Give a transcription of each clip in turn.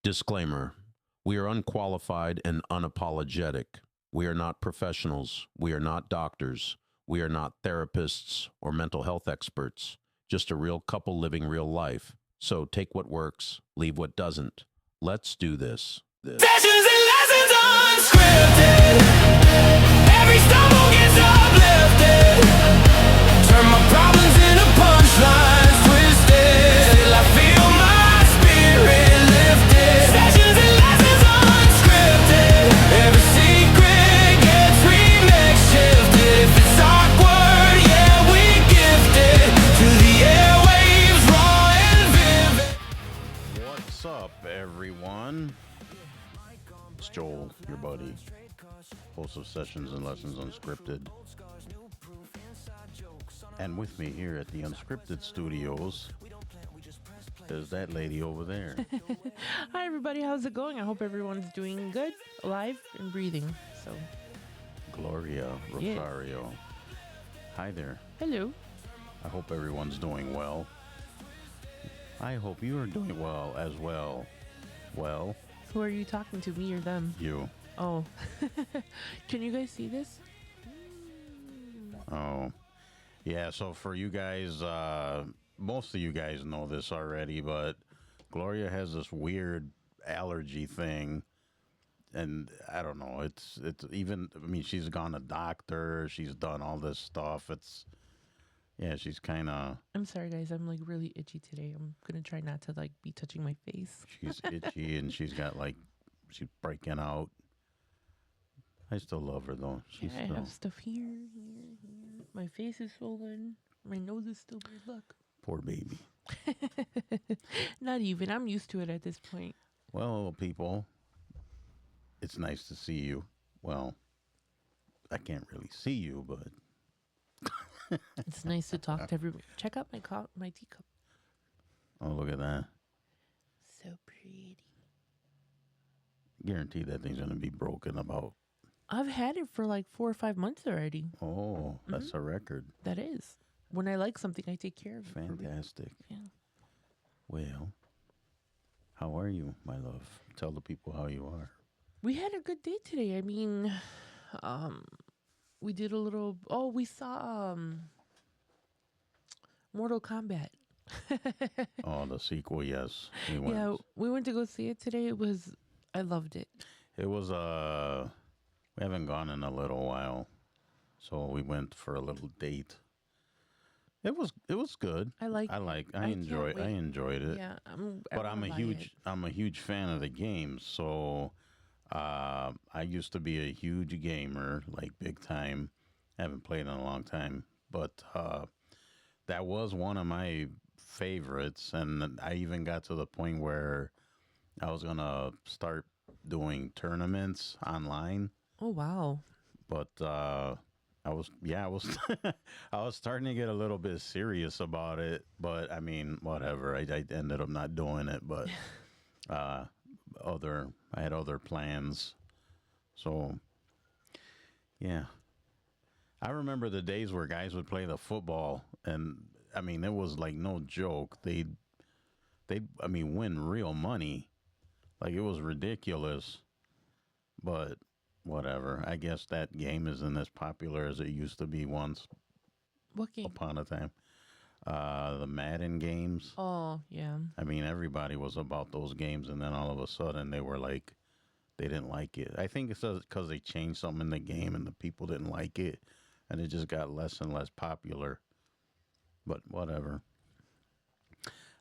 Disclaimer: we are unqualified and unapologetic. We are not professionals. We are not doctors. We are not therapists or mental health experts. Just a real couple living real life. So take what works, leave what doesn't. Let's do this. Sessions and lessons unscripted. Every stumble gets uplifted. Turn my problems into punchlines, twisted. Till I feel my spirit lifted. Sessions and lessons unscripted. Every secret gets remix shifted. If it's awkward, yeah, we gifted. To the airwaves, raw and vivid. What's up, everyone? It's Joel, your buddy, host of Sessions and Lessons Unscripted. And with me here at the Unscripted Studios is that lady over there. Hi everybody, how's it going? I hope everyone's doing good, alive, and breathing. So, Gloria Yeah. Rosario. Hi there. hello. I hope everyone's doing well. I hope you are doing well as well. Well, Who are you talking to, me or them? you. Oh, can you guys see this? Oh, yeah. So for you guys, most of you guys know this already, but Gloria has this weird allergy thing, and I don't know. It's even. I mean, she's gone to doctor. She's done all this stuff. Yeah. She's kind of. I'm sorry guys, I'm like really itchy today. I'm gonna try not to like be touching my face. She's itchy, and she's got like she's breaking out. I still love her though. Yeah, She's I still have stuff here. My face is swollen. My nose is still weird. Look. poor baby. Not even. I'm used to it at this point. Well, people, it's nice to see you. Well, I can't really see you, but It's nice to talk to everyone. Check out my teacup. oh, look at that. So pretty. Guaranteed that thing's gonna be broken about. I've had it for like 4 or 5 months already. Oh, that's a record. That is. When I like something, I take care of it. for real. Fantastic. Yeah. Well, how are you, my love? Tell the people how you are. We had a good day today. I mean, we did a little. Oh, we saw Mortal Kombat. Oh, the sequel, yes. We went. Yeah, we went to go see it today. I loved it. It was we haven't gone in a little while, so we went for a little date. It was good. I can't enjoyed it. Yeah, But I'm a huge fan of the games. So I used to be a huge gamer, like big time. I haven't played in a long time, but that was one of my favorites, and I even got to the point where I was gonna start doing tournaments online. Oh wow. But I was I was starting to get a little bit serious about it. But I mean, whatever. I ended up not doing it. But I had other plans. So yeah, I remember the days where guys would play the football, and I mean, it was like no joke. They win real money. Like it was ridiculous. But whatever. I guess that game isn't as popular as it used to be once What game? upon a time. The Madden games. Oh yeah. I mean, everybody was about those games, and then all of a sudden they were like, they didn't like it. I think it's because they changed something in the game, and the people didn't like it, and it just got less and less popular. But whatever.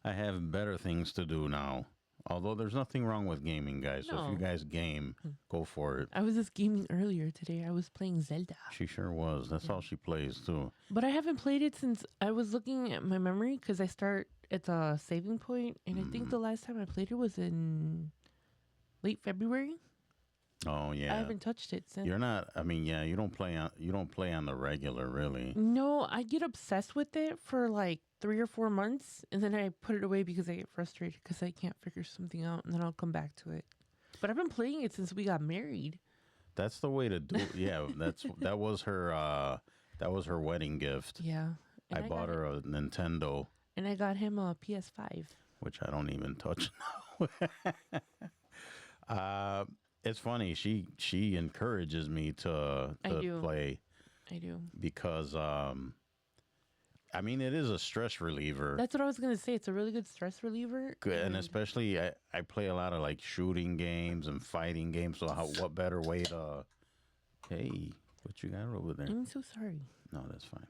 I have better things to do now. Although there's nothing wrong with gaming, guys. So if you No. guys game, go for it. I was just gaming earlier today. I was playing Zelda. She sure was. That's all she plays, too. But I haven't played it since I was looking at my memory because I start at the saving point, and I think the last time I played it was in late February. Oh, yeah. I haven't touched it since. You're not, I mean, yeah, you don't play on the regular, really. No, I get obsessed with it for like 3 or 4 months, and then I put it away because I get frustrated because I can't figure something out, and then I'll come back to it. But I've been playing it since we got married. That's the way to do it. Yeah, that was her wedding gift. Yeah. I bought her a Nintendo, And I got him a PS5. which I don't even touch now. It's funny. She encourages me to I do. play I do. because I mean it is a stress reliever. That's what I was gonna say. It's a really good stress reliever. And especially I play a lot of like shooting games and fighting games. So what better way to? Hey, what you got over there? I'm so sorry. No, that's fine.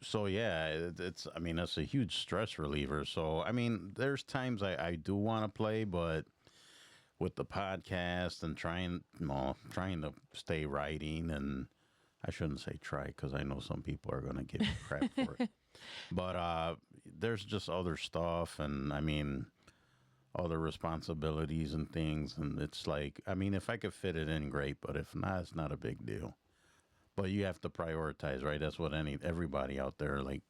So yeah, it's I mean it's a huge stress reliever. So I mean, there's times I do want to play, but with the podcast and trying to stay writing, and I shouldn't say try because I know some people are gonna give me crap for it. But there's just other stuff, and I mean other responsibilities and things, and it's like I mean if I could fit it in, great, but if not, it's not a big deal. But you have to prioritize, right? That's what everybody out there like.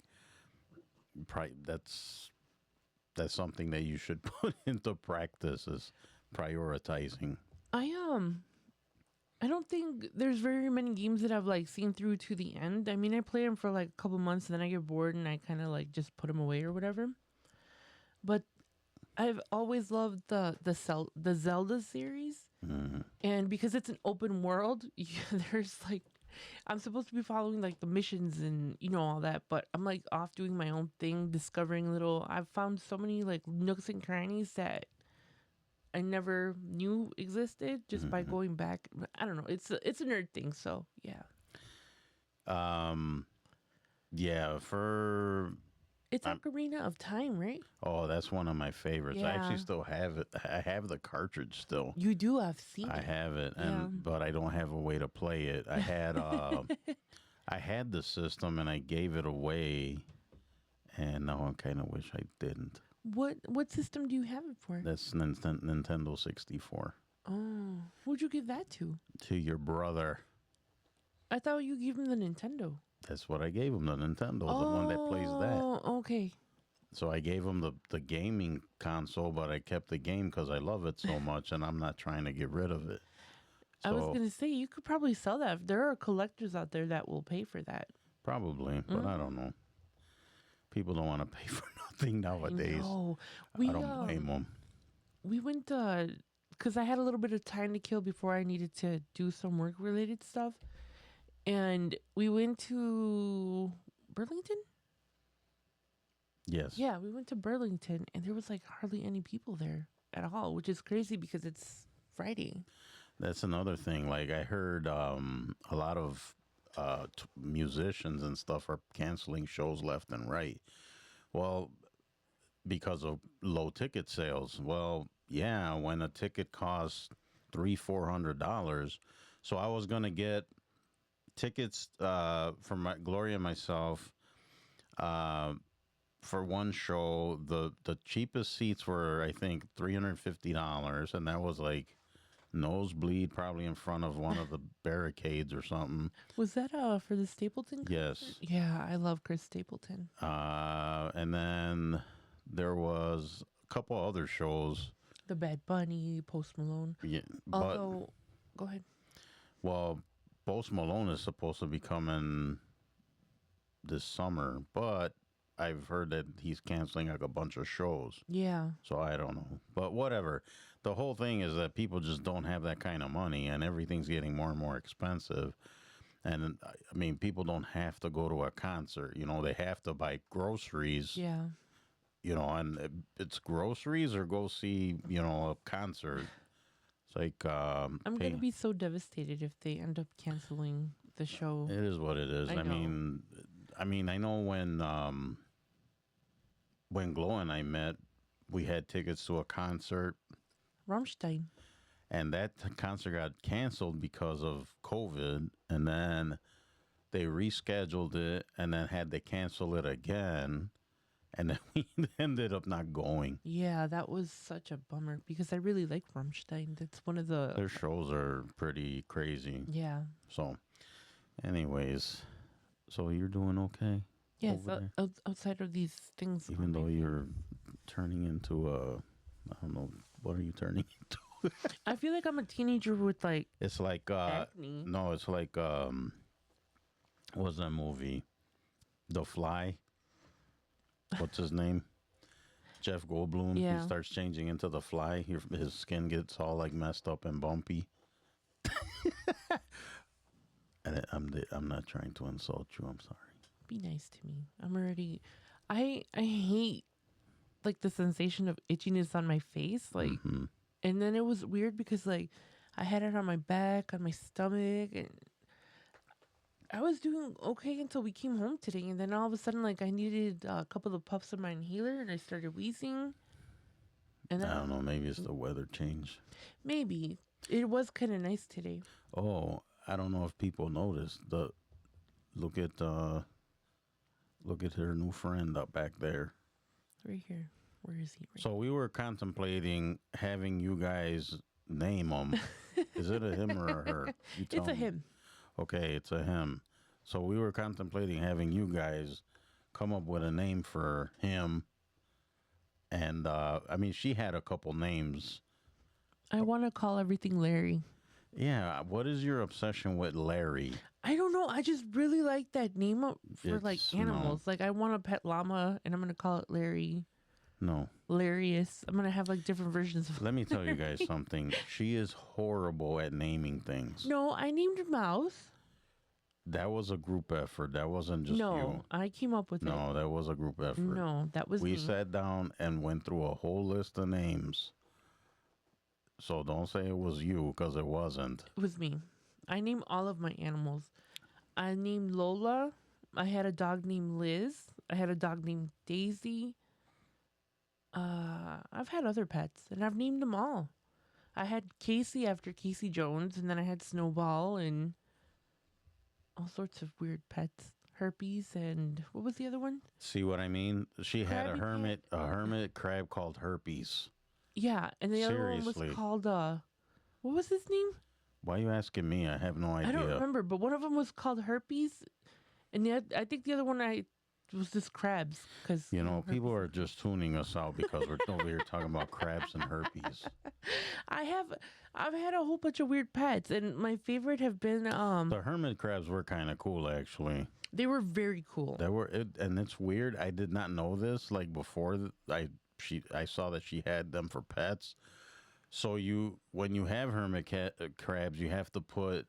That's something that you should put into practice is prioritizing. I don't think there's very many games that I've like seen through to the end. I mean, I play them for like a couple months, and then I get bored, and I kind of like just put them away or whatever. But I've always loved the Zelda series, and because it's an open world, there's like I'm supposed to be following like the missions and all that, but I'm like off doing my own thing, discovering little. I've found so many like nooks and crannies that I never knew existed just by going back. I don't know. It's a nerd thing, so yeah. Yeah, for It's Ocarina of Time, right? oh, that's one of my favorites. I actually Yeah. still have it. I have the cartridge still. You do. I've seen I it. have it, Yeah. but I don't have a way to play it. I had I had the system and I gave it away, and now I kind of wish I didn't. What system do you have it for? That's Nintendo 64. Oh, who'd you give that to? To your brother. I thought you gave him the Nintendo. That's what I gave him, the Nintendo, the one that plays that. Oh, okay. So I gave him the gaming console, but I kept the game because I love it so much, and I'm not trying to get rid of it. I was So gonna say you could probably sell that. There are collectors out there that will pay for that. probably, but I don't know. People don't want to pay for nothing nowadays. No, I don't blame them. we went because I had a little bit of time to kill before I needed to do some work related stuff, and we went to Burlington. Yes. Yeah, we went to Burlington, and there was like hardly any people there at all, which is crazy because it's Friday. That's another thing. Like I heard a lot of musicians and stuff are canceling shows left and right. Well, because of low ticket sales. Well, yeah, when a ticket costs $300-$400, so I was gonna get tickets for my Gloria and myself. For one show, the cheapest seats were I think $350, and that was like nosebleed, probably in front of one of the barricades or something. Was that for the Stapleton? Yes. Yeah, I love Chris Stapleton. And then there was a couple other shows. The Bad Bunny, Post Malone. Yeah, but Although, go ahead. well, Post Malone is supposed to be coming this summer, but I've heard that he's canceling like a bunch of shows. Yeah. So I don't know. But whatever. The whole thing is that people just don't have that kind of money, and everything's getting more and more expensive. And I mean, people don't have to go to a concert. They have to buy groceries. Yeah. And it's groceries or go see, a concert. It's like I'm going to be so devastated if they end up canceling the show. It is what it is. I know. I mean, I know when Glow and I met, we had tickets to a concert, Rammstein. and that concert got canceled because of COVID, and then they rescheduled it, and then had to cancel it again, and then we ended up not going. Yeah, that was such a bummer because I really like Rammstein. That's one of the. Their shows are pretty crazy. Yeah. So, anyways, so you're doing okay? Yes, over there? outside of these things. Even though you're turning into I don't know, what are you turning into? I feel like I'm a teenager with like It's like, acne. no, it's like, what's that movie? The Fly? What's his name? Jeff Goldblum. Yeah. He starts changing into the Fly. His skin gets all like messed up and bumpy. And I'm not trying to insult you. I'm sorry. Be nice to me. I'm already. I hate like the sensation of itchiness on my face. Like, Mhm. and then it was weird because like I had it on my back, on my stomach, and I was doing okay until we came home today. And then all of a sudden, like I needed a couple of puffs of my inhaler, and I started wheezing. And then I don't know. Maybe it's the weather change. maybe it was kind of nice today. Oh, I don't know if people noticed the look at her new friend up back there. Right here. Where is he? Right So we were contemplating having you guys name him. Is it a him or a her? You tell it's a me. him. Okay, it's a him. So we were contemplating having you guys come up with a name for him. And I mean, she had a couple names. I want to call everything Larry. Yeah, what is your obsession with Larry? I don't know. I just really like that name for like It's- no. animals. Like I want a pet llama, and I'm gonna call it Larry. No. Larius. I'm gonna have like different versions of. Let me tell you guys something. She is horrible at naming things. No, I named Mouse. That was a group effort. That wasn't just No, you. I came up with No, that was a group it. effort. No, that was We me. sat down and went through a whole list of names. So don't say it was you, because it wasn't. It was me. I named all of my animals. I named Lola. I had a dog named Liz. I had a dog named Daisy. I've had other pets, and I've named them all. I had Casey after Casey Jones, and then I had Snowball and all sorts of weird pets. Herpes and what was the other one? See what I mean? She had Krabby a hermit crab called Herpes. Yeah, and the other one Seriously. was called what was his name? Why are you asking me? I have no idea. I don't remember, but one of them was called Herpes, and I think the other one was just crabs because You know, people are just tuning us out because we're over here talking about crabs and herpes. I've had a whole bunch of weird pets, and my favorite have been The hermit crabs were kind of cool, actually. they were very cool. And it's weird. I did not know this. Like before, I saw that she had them for pets. So when you have hermit crabs, you have to put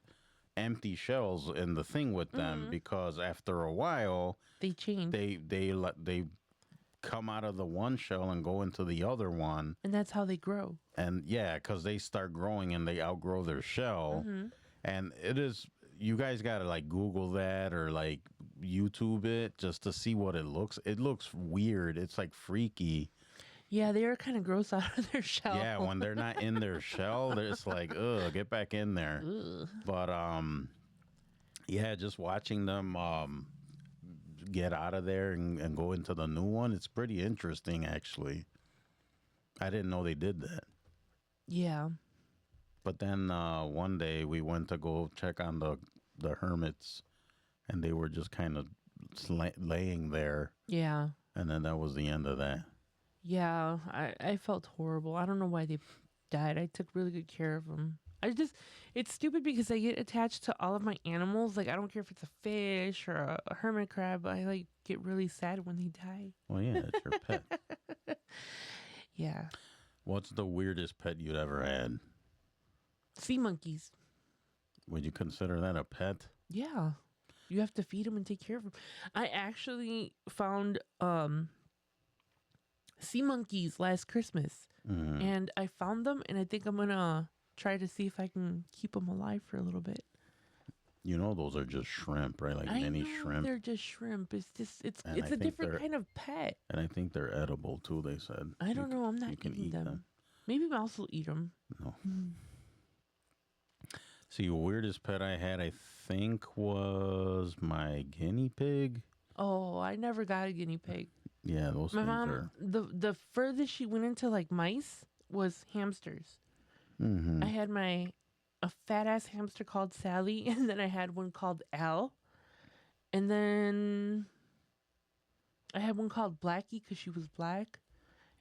empty shells in the thing with them because after a while They changed, they come out of the one shell and go into the other one. and that's how they grow. And yeah, because they start growing and they outgrow their shell. And you guys got to like Google that or like YouTube it just to see what it looks. It looks weird. It's like freaky. Yeah, they are kind of gross out of their shell. Yeah, when they're not in their shell, it's like, ugh, get back in there. Ugh. But yeah, just watching them get out of there and go into the new one, it's pretty interesting actually. I didn't know they did that. Yeah. But then one day we went to go check on the hermits, and they were just kind of laying there, Yeah. and then that was the end of that. Yeah, I felt horrible. I don't know why they died. I took really good care of them. It's stupid because I get attached to all of my animals. Like, I don't care if it's a fish or a hermit crab. I, like, get really sad when they die. Well, yeah, it's your pet. Yeah. What's the weirdest pet you'd ever had? Sea monkeys. Would you consider that a pet? Yeah. You have to feed them and take care of them. I actually found sea monkeys last Christmas. Mm. And I found them, and I think I'm going to try to see if I can keep them alive for a little bit. You know those are just shrimp, right? Like I mini know shrimp. they're just shrimp. It's just it's And I a think different they're- kind of pet. And I think they're edible too, they said. I don't know. I'm you not can eating eat them. them. Maybe mouse will eat them. No. See, the weirdest pet I had, I think, was my guinea pig. Oh, I never got a guinea pig. Yeah, those My things mom, are. the furthest she went into like mice was hamsters. Mm-hmm. I had a fat ass hamster called Sally, and then I had one called Al, and then I had one called Blackie because she was black,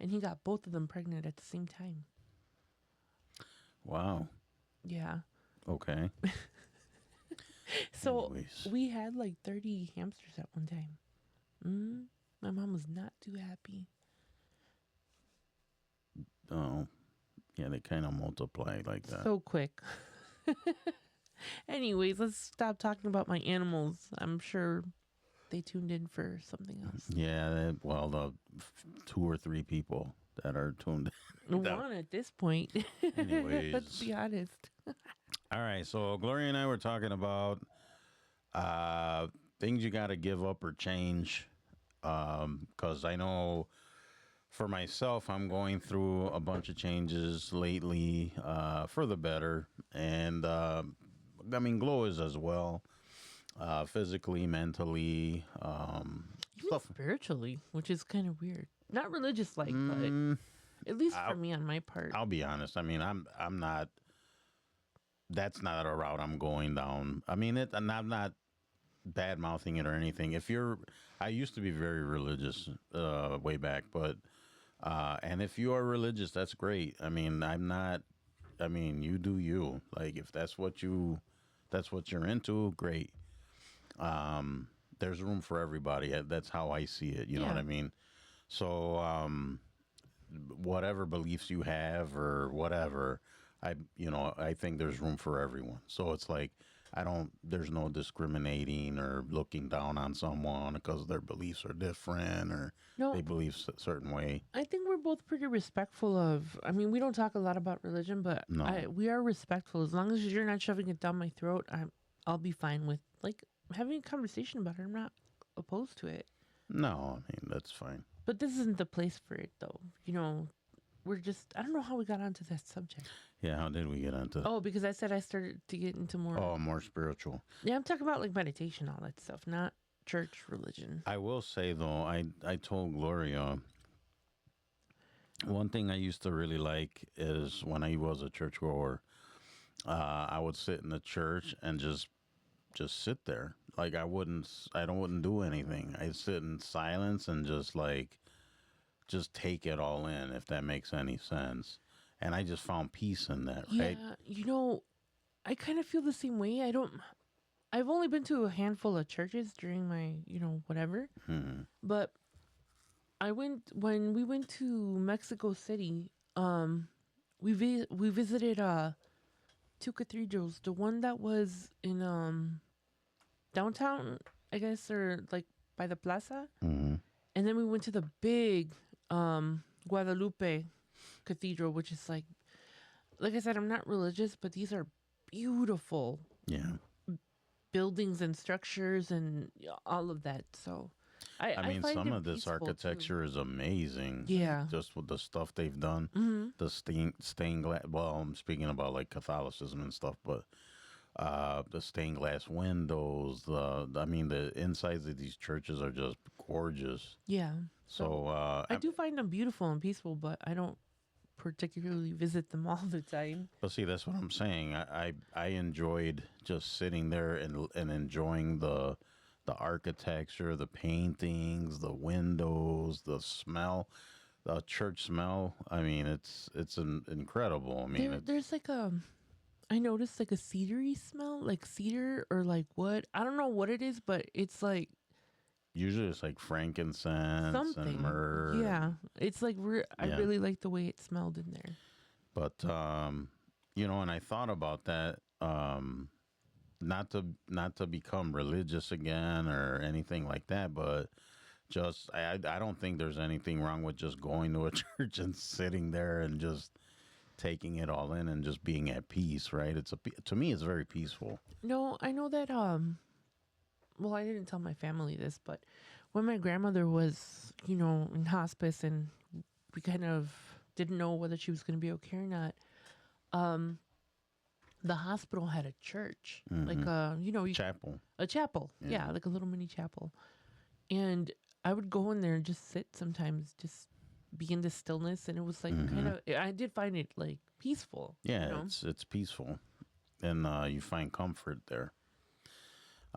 and he got both of them pregnant at the same time. Wow. Yeah. Okay. So Anyways. we had like 30 hamsters at one time. My mom was not too happy. yeah, they kind of multiply like that. So quick. Anyways, let's stop talking about my animals. I'm sure they tuned in for something else. Yeah, well, the 2 or 3 people that are tuned. One at this point. Anyways. Let's be honest. All right, so Gloria and I were talking about things you got to give up or change. Because I know for myself, I'm going through a bunch of changes lately for the better. And I mean, Glow is as well, physically, mentally, Even stuff. spiritually, which is kind of weird. Not religious like, Mm, but at least for me on my part. I'll be honest. I mean, I'm not. That's not a route I'm going down. I mean, and I'm not bad mouthing it or anything. I used to be very religious way back, but and if you are religious, that's great. I mean, I'm not. I mean, you do you. Like if that's what you're into, great. There's room for everybody. That's how I see it. You know what Yeah. I mean? So whatever beliefs you have or whatever, I think there's room for everyone. So it's like there's no discriminating or looking down on someone because their beliefs are different or No, they believe a certain way. I think we're both pretty respectful of. I mean, we don't talk a lot about religion, but No. we are respectful. As long as you're not shoving it down my throat, I'll be fine with like having a conversation about it. I'm not opposed to it. No, I mean, that's fine. But this isn't the place for it, though. You know, we're just. I don't know how we got onto that subject. Yeah, how did we get into Oh, because I said I started to get into more. more spiritual? Yeah, I'm talking about like meditation, all that stuff, not church religion. I will say though, I told Gloria one thing I used to really like is when I was a churchgoer, I would sit in the church and just sit there. Like I wouldn't do anything. I'd sit in silence and just take it all in, if that makes any sense. And I just found peace in that, right? Yeah, you know, I kind of feel the same way. I've only been to a handful of churches during my, whatever. But when we went to Mexico City, we visited 2 cathedrals. The one that was in downtown, I guess, or like by the plaza. Mm-hmm. And then we went to the big Guadalupe Cathedral, which is like I said, I'm not religious, but these are beautiful Yeah. buildings and structures and all of that. So I mean, find some it of this peaceful, too. architecture is amazing. Yeah. Just with the stuff they've done. Mhm. The stained glass. Well, I'm speaking about like Catholicism and stuff, but the stained glass windows. The insides of these churches are just gorgeous. Yeah. So I do find them beautiful and peaceful, but I don't particularly visit them all the time. but see, that's what I'm saying. I enjoyed just sitting there and enjoying the architecture, the paintings, the windows, the smell, the church smell. I mean, it's incredible. I mean, There's like I noticed like a cedary smell, like cedar or like wood. I don't know what it is, but it's like usually it's like frankincense something. and myrrh. Yeah, it's like I Yeah. really like the way it smelled in there. But and I thought about that. Not to become religious again or anything like that, but just I don't think there's anything wrong with just going to a church and sitting there and just taking it all in and just being at peace, right? To me it's very peaceful. No, I know that well, I didn't tell my family this, but when my grandmother was, in hospice and we kind of didn't know whether she was going to be okay or not, the hospital had a church, like Chapel. a chapel. Yeah, like a little mini chapel. And I would go in there and just sit sometimes, just be in the stillness. And it was like I did find it like peaceful. Yeah, it's peaceful. And you find comfort there.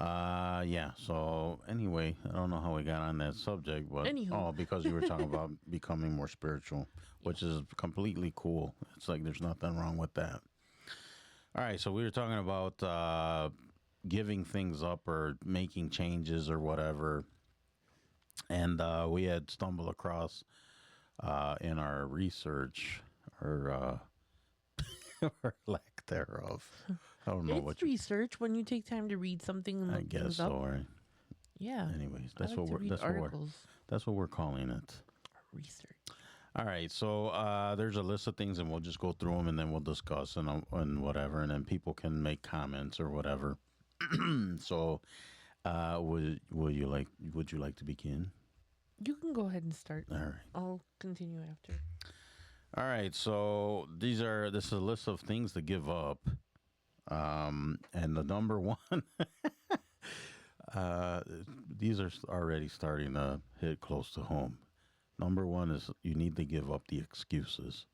Yeah. So anyway, I don't know how we got on that subject, but Anywho. because you were talking about becoming more spiritual, which is completely cool. It's like there's nothing wrong with that. All right, so we were talking about giving things up or making changes or whatever, and we had stumbled across in our research or or lack thereof. I don't know It's what you. research when you take time to read something and I look guess things up. so. Right? Yeah. Anyways, I that's like what to we're read articles. that's what we're calling it. Research. All right, so there's a list of things, and we'll just go through them, and then we'll discuss and whatever, and then people can make comments or whatever. So, would you like to begin? You can go ahead and start. All right. I'll continue after. All right, so this is a list of things to give up, and the number one, these are already starting to hit close to home. Number one is you need to give up the excuses.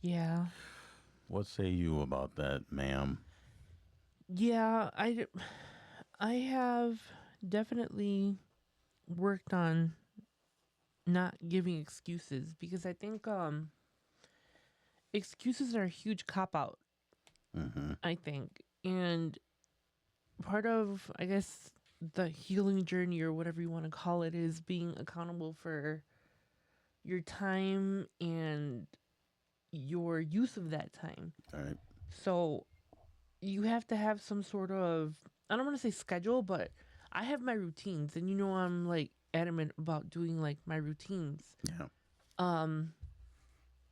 Yeah. What say you about that, ma'am? Yeah, I have definitely worked on not giving excuses because I think excuses are a huge cop out, Mm-hmm. I think. And part of, I guess, the healing journey or whatever you want to call it is being accountable for your time and your use of that time. All right. So you have to have some sort of, I don't want to say schedule, but I have my routines and I'm like adamant about doing like my routines. Yeah.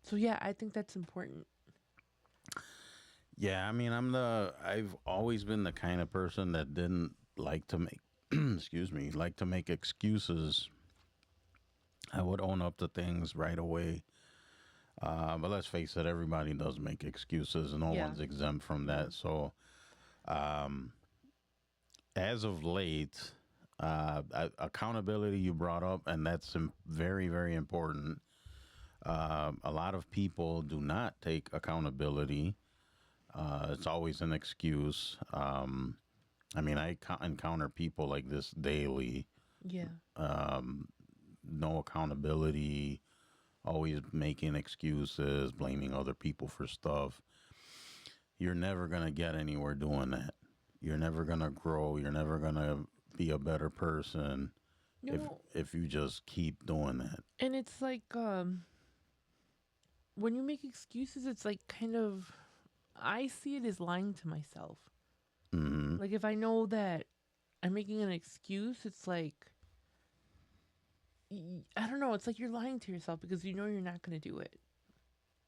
So yeah, I think that's important. Yeah, I mean, I've always been the kind of person that didn't like to make, like to make excuses. I would own up to things right away. But let's face it, everybody does make excuses, and no Yeah. one's exempt from that. So, as of late, accountability you brought up, and that's very, very important. A lot of people do not take accountability. It's always an excuse. I mean, I encounter people like this daily. Yeah. No accountability, always making excuses, blaming other people for stuff. You're never going to get anywhere doing that. You're never going to grow. You're never going to be a better person if you just keep doing that. And it's like when you make excuses, it's like kind of, I see it as lying to myself. Mm-hmm. Like if I know that I'm making an excuse, it's like, I don't know, it's like you're lying to yourself because you're not going to do it.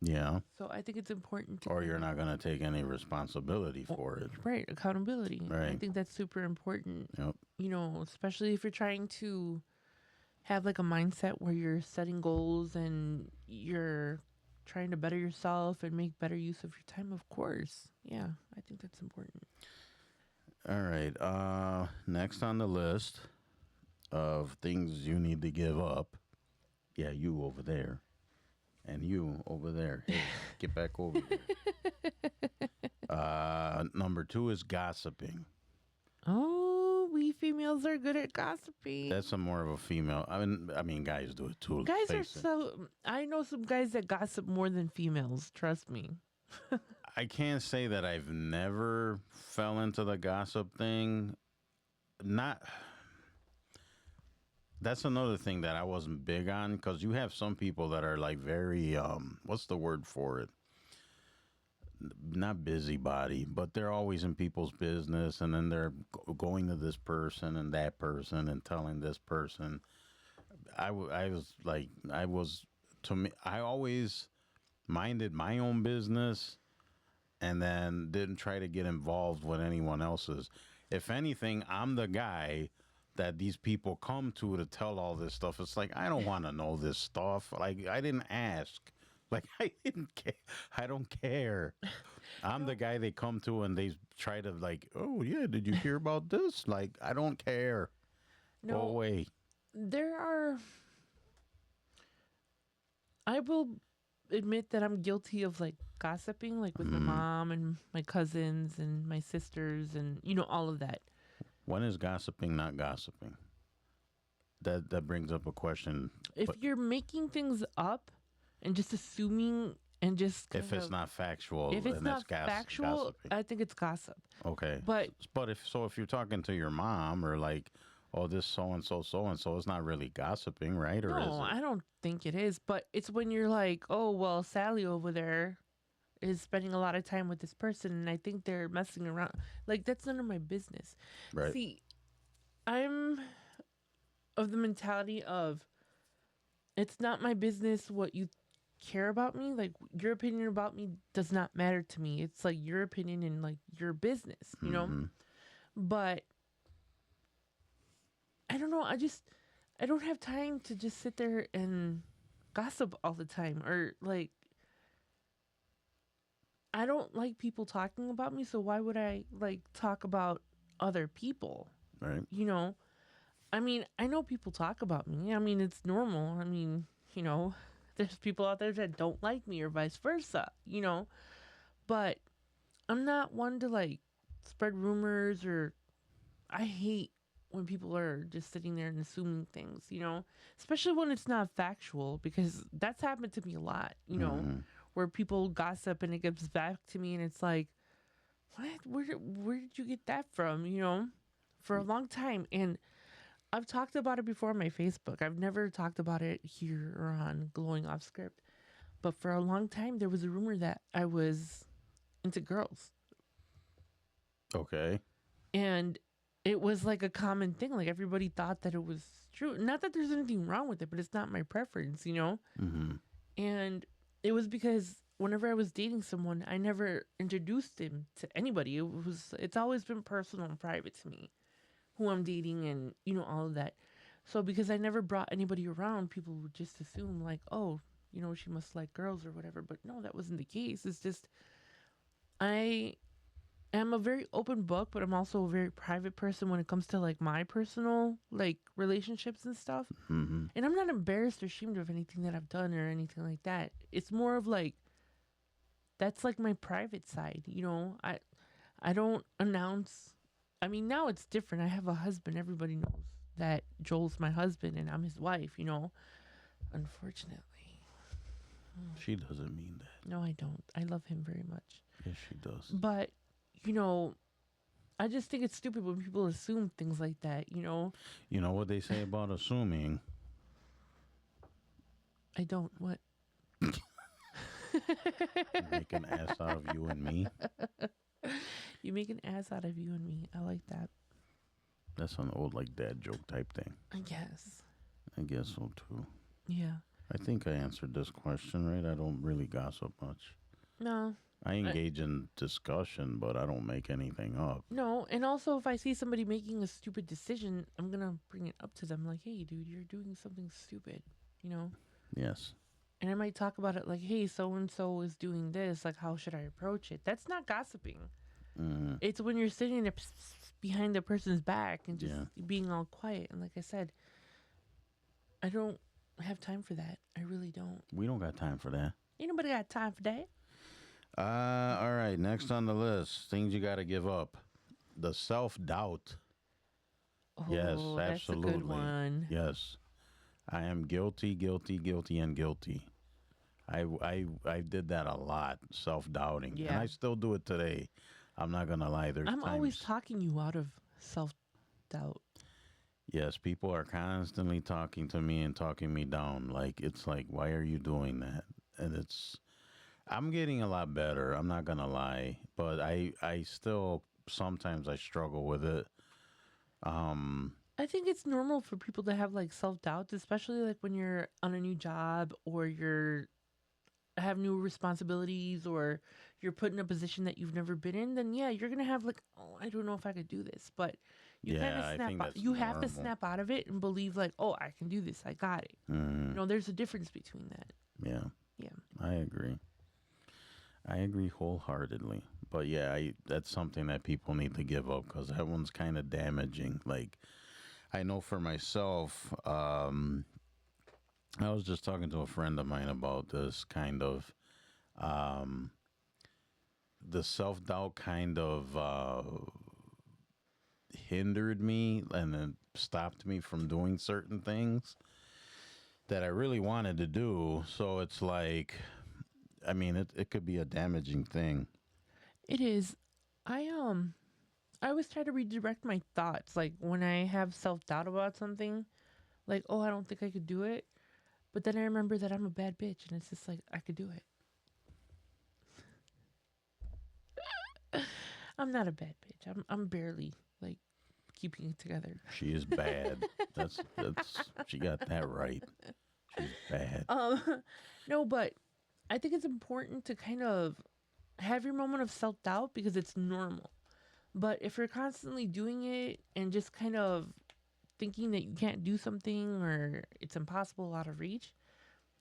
Yeah. So I think it's important to Or you're not going to take any responsibility for it. Right, accountability. I Right. think that's super important. Yep. Especially if you're trying to have like a mindset where you're setting goals and you're trying to better yourself and make better use of your time, of course. Yeah, I think that's important. All right. Next on the list of things you need to give up. Yeah, you over there. And you over there. Hey, get back over there. Number 2 is gossiping. Oh, we females are good at gossiping. That's more of a female. I mean, guys do it too. Guys are face it. I know some guys that gossip more than females, trust me. I can't say that I've never fell into the gossip thing. That's another thing that I wasn't big on, because you have some people that are like very, what's the word for it? Not busybody, but they're always in people's business, and then they're going to this person and that person and telling this person. I always minded my own business and then didn't try to get involved with anyone else's. If anything, I'm the guy that these people come to tell all this stuff. It's like, I don't want to know this stuff. Like, I didn't ask. Like, I didn't care. I don't care. I'm the guy they come to and they try to like, oh yeah, did you hear about this? Like, I don't care. Go away. I will admit that I'm guilty of like gossiping, like with my mom and my cousins and my sisters and all of that. When is gossiping not gossiping? That brings up a question. If you're making things up and just assuming and just If it's not factual, if it's then not that's factual, gossiping. I think it's gossip. Okay. But if you're talking to your mom or like oh, this so and so. It's not really gossiping, right? Or is No, it? I don't think it is. But it's when you're like, oh, well, Sally over there is spending a lot of time with this person, and I think they're messing around. Like, that's none of my business. Right. See, I'm of the mentality of it's not my business what you care about me. Like, your opinion about me does not matter to me. It's like your opinion and like your business, you know? Mhm. But I don't know. I don't have time to just sit there and gossip all the time or like, I don't like people talking about me. So why would I like talk about other people? Right. You know, I mean, I know people talk about me. I mean, it's normal. I mean, you know, there's people out there that don't like me or vice versa, you know, but I'm not one to like spread rumors or I hate when people are just sitting there and assuming things, you know, especially when it's not factual because that's happened to me a lot, you know, Mhm. where people gossip and it gets back to me and it's like, what? Where did you get that from? You know, for a long time. And I've talked about it before on my Facebook. I've never talked about it here or on Glowing Off Script. But for a long time, there was a rumor that I was into girls. Okay. And it was like a common thing. Like everybody thought that it was true. Not that there's anything wrong with it, but it's not my preference, you know? Mm-hmm. And it was because whenever I was dating someone, I never introduced him to anybody. It's always been personal and private to me who I'm dating and, you know, all of that. So because I never brought anybody around, people would just assume like, oh, you know, she must like girls or whatever. But no, that wasn't the case. It's just I am a very open book, but I'm also a very private person when it comes to like my personal like relationships and stuff. Mm-hmm. And I'm not embarrassed or ashamed of anything that I've done or anything like that. It's more of like that's like my private side, you know. I don't announce. I mean, now it's different. I have a husband. Everybody knows that Joel's my husband and I'm his wife, you know. Unfortunately. She doesn't mean that. No, I don't. I love him very much. Yes, she does. But, you know, I just think it's stupid when people assume things like that, you know. You know what they say about assuming? I don't. What? Make an ass out of you and me. You make an ass out of you and me. I like that. That's an old like dad joke type thing. I guess. I guess so too. Yeah. I think I answered this question right. I don't really gossip much. No. I engage in discussion, but I don't make anything up. No. And also, if I see somebody making a stupid decision, I'm going to bring it up to them like, hey, dude, you're doing something stupid, you know? Yes. And I might talk about it like, hey, so and so is doing this. Like, how should I approach it? That's not gossiping. Mm-hmm. It's when you're sitting there behind the person's back and just Yeah. being all quiet. And like I said, I don't have time for that. I really don't. We don't got time for that. Ain't nobody got time for that. All right. Next on the list, things you got to give up. The self-doubt. Yes, Oh, that's a absolutely. good one. Yes. I am guilty, and guilty. I did that a lot, self-doubting. And Yeah. I still do it today. I'm not going to lie. There's I'm always times- talking you out of self-doubt. Yes, people are constantly talking to me and talking me down. Like, it's like, why are you doing that? And I'm getting a lot better. I'm not going to lie. But I still, sometimes I struggle with it. I think it's normal for people to have like self-doubt, especially like when you're on a new job or have new responsibilities or you're put in a position that you've never been in. Then yeah, you're gonna have like, oh, I don't know if I could do this, but you Yeah, kind I of snap think out. that's You have to normal. snap out of it and believe like, oh, I can do this. I got it. Mm, You know, there's a difference between that. yeah, Yeah. I agree. I agree wholeheartedly. But yeah, that's something that people need to give up because that one's kind of damaging. Like, I know for myself, I was just talking to a friend of mine about this kind of, the self doubt kind of hindered me and then stopped me from doing certain things that I really wanted to do. So it's like, I mean, it could be a damaging thing. It is. I always try to redirect my thoughts. Like when I have self doubt about something, like, oh, I don't think I could do it. But then I remember that I'm a bad bitch, and it's just like I could do it. I'm not a bad bitch. I'm barely like keeping it together. She is bad. That's she got that right. She's bad. No, but I think it's important to kind of have your moment of self doubt because it's normal. But if you're constantly doing it and just kind of thinking that you can't do something or it's impossible, out of reach,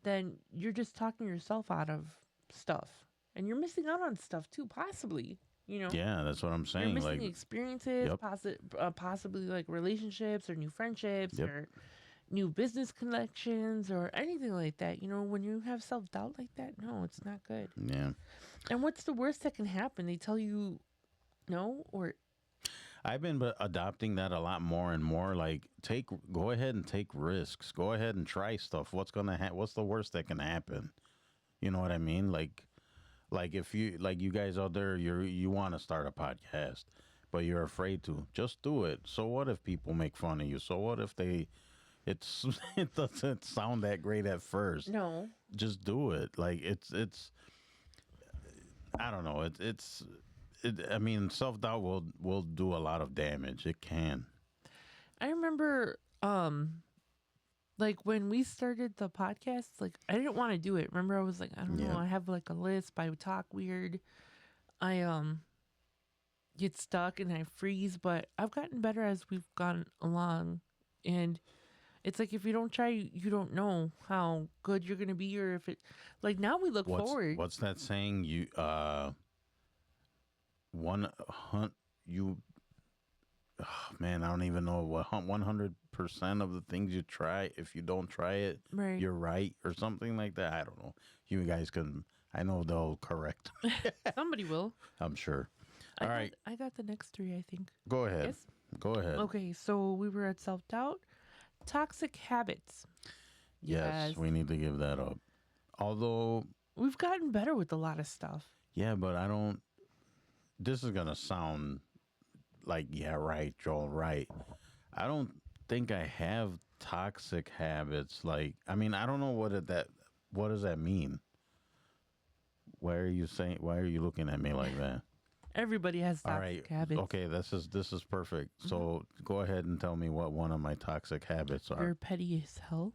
then you're just talking yourself out of stuff. And you're missing out on stuff too, possibly. You know? Yeah, that's what I'm You're saying. missing Like, experiences, Yep. possibly like relationships or new friendships Yep. or new business connections or anything like that. You know, when you have self doubt like that, no, it's not good. yeah. And what's the worst that can happen? They tell you no, or I've been adopting that a lot more and more. Like, go ahead and take risks. Go ahead and try stuff. What's the worst that can happen? You know what I mean? Like if you guys out there, you want to start a podcast, but you're afraid to. Just do it. So what if people make fun of you? So what if it doesn't sound that great at first? no. Just do it. Like it's I don't know. I mean, self doubt will do a lot of damage. It can. I remember, like when we started the podcast, like I didn't want to do it. Remember, I was like, I don't know. Yeah. I have like a list, but I would talk weird. I get stuck and I freeze, but I've gotten better as we've gone along, and it's like if you don't try, you don't know how good you're gonna be, or if it. Like now we look forward. What's that saying? You oh, man, I don't even know what 100% of the things you try. If you don't try it, Right. you're right, or something like that. I don't know. You guys can. I know they'll correct. Somebody will. I'm sure. All right, I got the next three, I think. go ahead. Yes? Go ahead. Okay, so we were at self doubt, toxic habits. Yes, we need to give that up. Although, We've gotten better with a lot of stuff. yeah, but I don't. This is gonna sound like, yeah, right, Joel, right. I don't think I have toxic habits. Like, I mean, I don't know what does that mean? Why are you looking at me like that? Everybody has All toxic right. habits. Okay, this is perfect. So go ahead and tell me what one of my toxic habits are. You're petty as hell.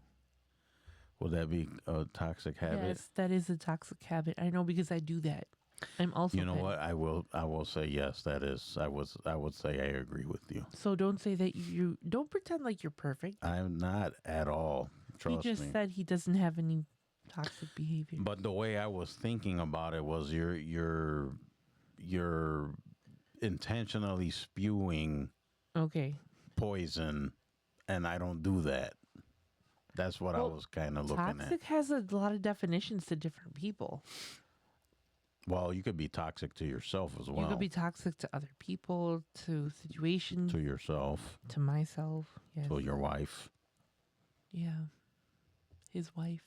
Would that be a toxic habit? Yes, that is a toxic habit. I know because I do that. I'm also You know petty. what? I will say yes, that is. I would say I agree with you. So don't say that you don't pretend like you're perfect. I'm not at all. He Trust just me. said he doesn't have any toxic behavior. But the way I was thinking about it was you're intentionally spewing Okay. poison, and I don't do that. That's what I Well, was kind of looking at. Toxic has a lot of definitions to different people. Well, you could be toxic to yourself as well. You could be toxic to other people, to situations, to yourself, to myself. Yes. to your wife. Yeah. His wife.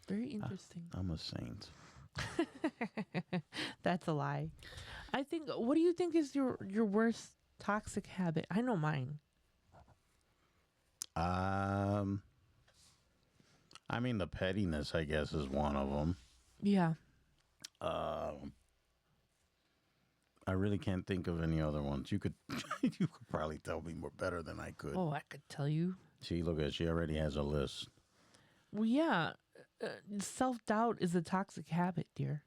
Very interesting. I'm a saint. That's a lie. I think. What do you think is your worst toxic habit? I know mine. I mean, the pettiness, I guess, is one of them. Yeah. I really can't think of any other ones. You could, you could probably tell me more better than I could. Oh, I could tell you. See, look at, she already has a list. Well, yeah. Self doubt is a toxic habit, dear.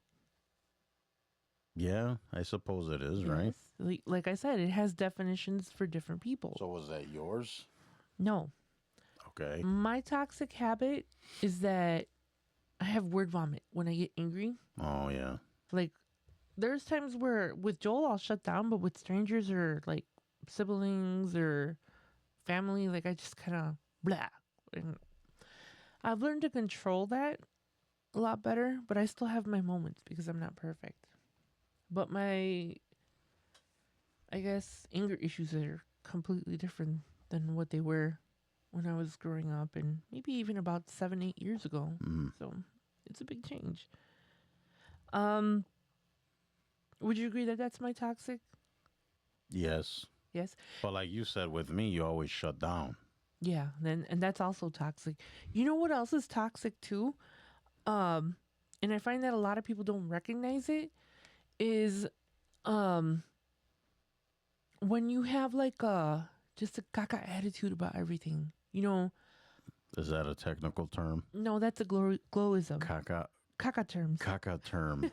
Yeah, I suppose it is, right? Yes. Like I said, it has definitions for different people. So was that yours? No. Okay. My toxic habit is that I have word vomit when I get angry. Oh yeah. Like, there's times where with Joel I'll shut down, but with strangers or like siblings or family, like I just kind of blah. And I've learned to control that a lot better, but I still have my moments because I'm not perfect. But my, I guess, anger issues are completely different than what they were when I was growing up, and maybe even about 7-8 years ago. So it's a big change. Would you agree that that's my toxic? Yes. Yes. But like you said, with me, you always shut down. Yeah. Then and that's also toxic. You know what else is toxic too? And I find that a lot of people don't recognize it is um when you have like a just a caca attitude about everything. You know, Is that a technical term? no, that's a glowism. Caca, Caca terms. caca term.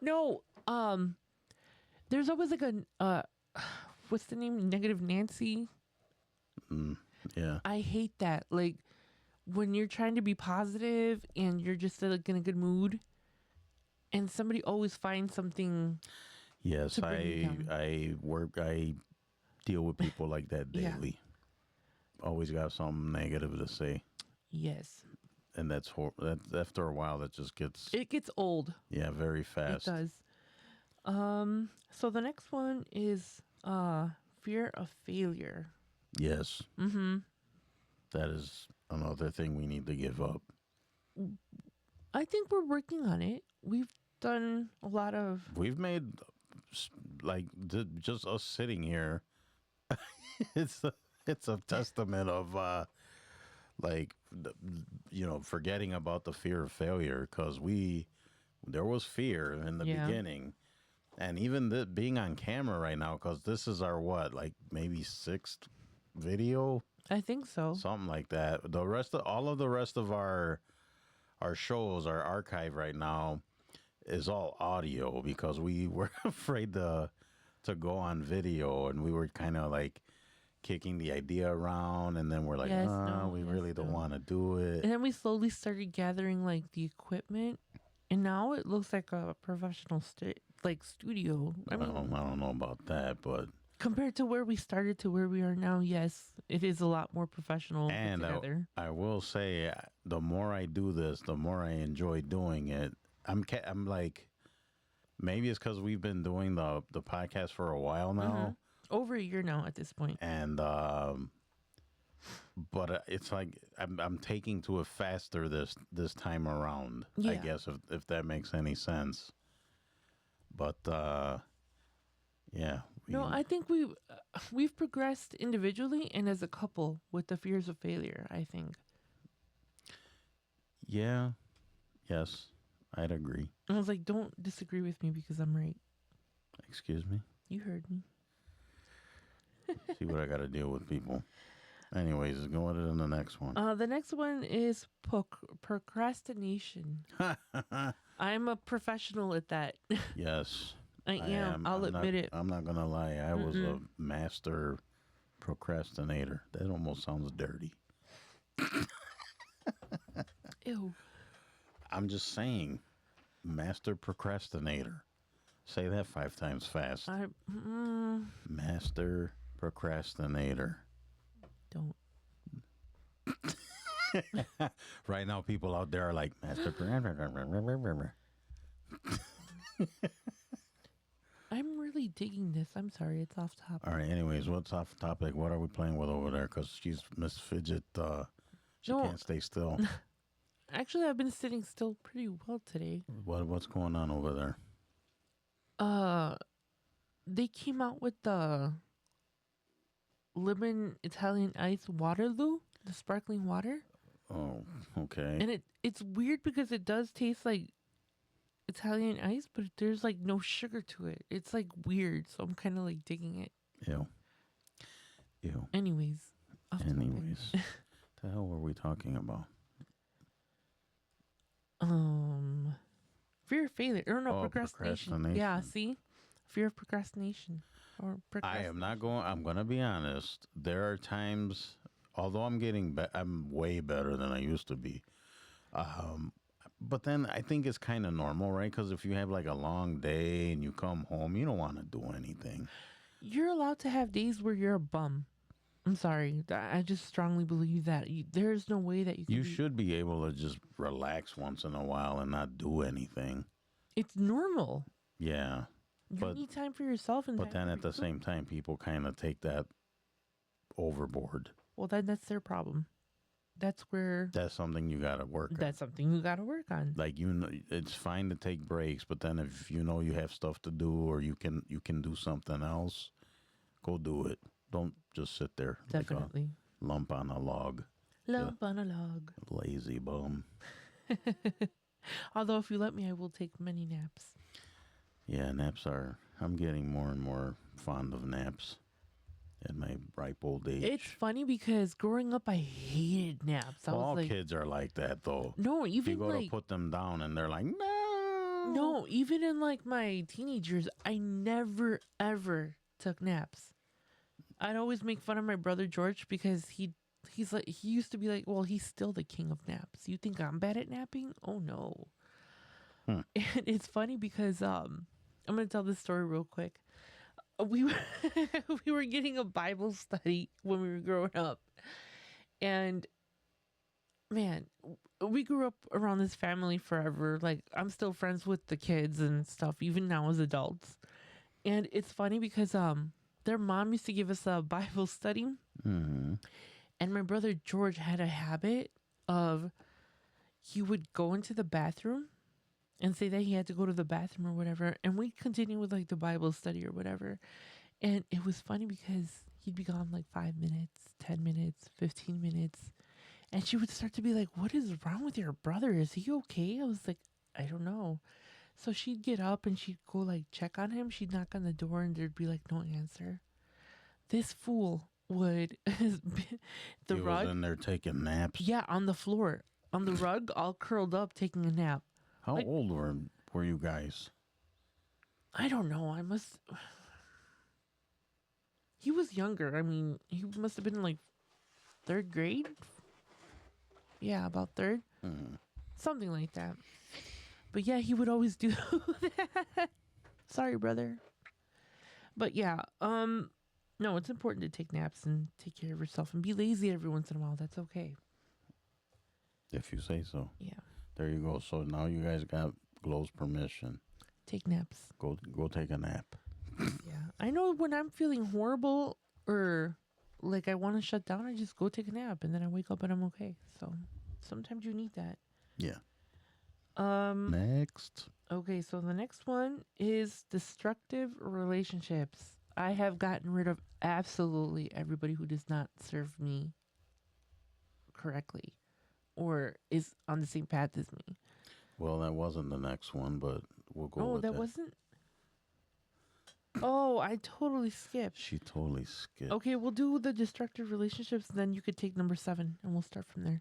No, there's always like a what's the name? Negative Nancy. Yeah. I hate that. Like when you're trying to be positive and you're just like in a good mood, and somebody always finds something. Yes, To bring you down. I deal with people like that Yeah. daily. Always got something negative to say, Yes, and that after a while that just gets it gets old. very It fast. does. So the next one is fear of failure. Yes. Mm-hmm. That is another thing we need to give up. I think we're working on it. We've done a lot of. We've made like just us sitting here. It's a testament of like forgetting about the fear of failure, because there was fear in the Yeah. beginning, and even being on camera right now, because this is our maybe sixth video, I think so. something like that. All of the rest of our shows, our archive right now, is all audio, because we were afraid to go on video, and we were kind of like kicking the idea around, and then we're like, Yes, no, we yes, really don't no." want to do it. And then we slowly started gathering like the equipment, and now it looks like a professional studio. I mean, I don't know about that, but compared to where we started to where we are now, yes, it is a lot more professional and together. I will say, the more I do this, the more I enjoy doing it. I'm like, maybe it's because we've been doing the podcast for a while now. Over a year now at this point. And but it's like I'm taking to it faster this time around. I Yeah. guess if that makes any sense. But yeah. No, I think we've progressed individually and as a couple with the fears of failure, I think. Yeah. Yes, I'd agree. I was like, don't disagree with me because I'm right. Excuse me. You heard me. See what I got to deal with, people. Anyways, go to the next one. The next one is procrastination. I'm a professional at that. Yes. I am. I'll I'm admit not, it. I'm not gonna lie. I was a master procrastinator. That almost sounds dirty. Ew. I'm just saying, master procrastinator. Say that 5 times fast. Master procrastinator. Don't. Right now, people out there are like, master procrastinator. I'm really digging this. I'm sorry. It's off topic. All right, anyways, what's off topic? What are we playing with over there? Because she's Miss Fidget. She No. can't stay still. Actually, I've been sitting still pretty well today. What's going on over there? They came out with the lemon Italian ice Waterloo, the sparkling water. Oh, okay. And it's weird because it does taste like Italian ice, but there's like no sugar to it. It's like weird, so I'm kind of like digging it. Ew. Anyways. off topic. Anyways, the hell were we talking about? Fear of failure. Or no, Oh, procrastination. Yeah, procrastination. see? Fear of procrastination. Or I am not going. I'm going to be honest. There are times, although I'm way better than I used to be. But then I think it's kind of normal, right? Because if you have like a long day and you come home, you don't want to do anything. You're allowed to have days where you're a bum. I'm sorry. I just strongly believe that. There's no way that you can You be- should be able to just relax once in a while and not do anything. It's normal. Yeah. You But- need time for yourself. And But time then for at the yourself. same time, people kind of take that overboard. Well, then that's their problem. that's where That's something you gotta work on. that's something you got to work on. Like, you know, it's fine to take breaks, but then if you know you have stuff to do or you can do something else, go do it. Don't just sit there Definitely. like a lump on a log, Lump on a log. lazy bum. Although, if you let me, I will take many naps. Yeah, naps are. I'm getting more and more fond of naps at my ripe old age. It's funny because growing up, I hated naps. I All was like, kids are like that, though. no, You even go to like, put them down, and they're like, no. no, even in like my teenage years, I never ever took naps. I'd always make fun of my brother George because he's like he used to be like, well, he's still the king of naps. You think I'm bad at napping? Oh no. Hmm. And it's funny because I'm gonna tell this story real quick. We were we were getting a Bible study when we were growing up, and man, we grew up around this family forever. Like, I'm still friends with the kids and stuff, even now as adults. And it's funny because their mom used to give us a Bible study, Mm-hmm. and my brother George had a habit of he would go into the bathroom and say that he had to go to the bathroom or whatever, and we'd continue with like the Bible study or whatever. And it was funny because he'd be gone like 5 minutes, 10 minutes, 15 minutes. And she would start to be like, what is wrong with your brother? Is he okay? I was like, I don't know. So she'd get up and she'd go like check on him. She'd knock on the door and there'd be like no answer. This fool would the He rug, was in there taking naps. yeah, on the floor, on the rug, all curled up, taking a nap. How like- old were you guys? I don't know. He was younger. I mean, he must have been like third grade. Yeah, about third. Mm. Something like that. But yeah, he would always do that. Sorry, brother. But yeah, no, it's important to take naps and take care of yourself and be lazy every once in a while. That's okay. If you say so. Yeah. There you go. So now you guys got Glow's permission. Take naps. Go take a nap. Yeah. I know when I'm feeling horrible or like I want to shut down, I just go take a nap and then I wake up and I'm okay. So sometimes you need that. Yeah. Um Next. Okay, so the next one is destructive relationships. I have gotten rid of absolutely everybody who does not serve me correctly or is on the same path as me. Well, that wasn't the next one, but we'll go Oh, with that wasn't. Oh, I totally skipped. She totally skipped. Okay, we'll do the destructive relationships, then you could take number 7 and we'll start from there.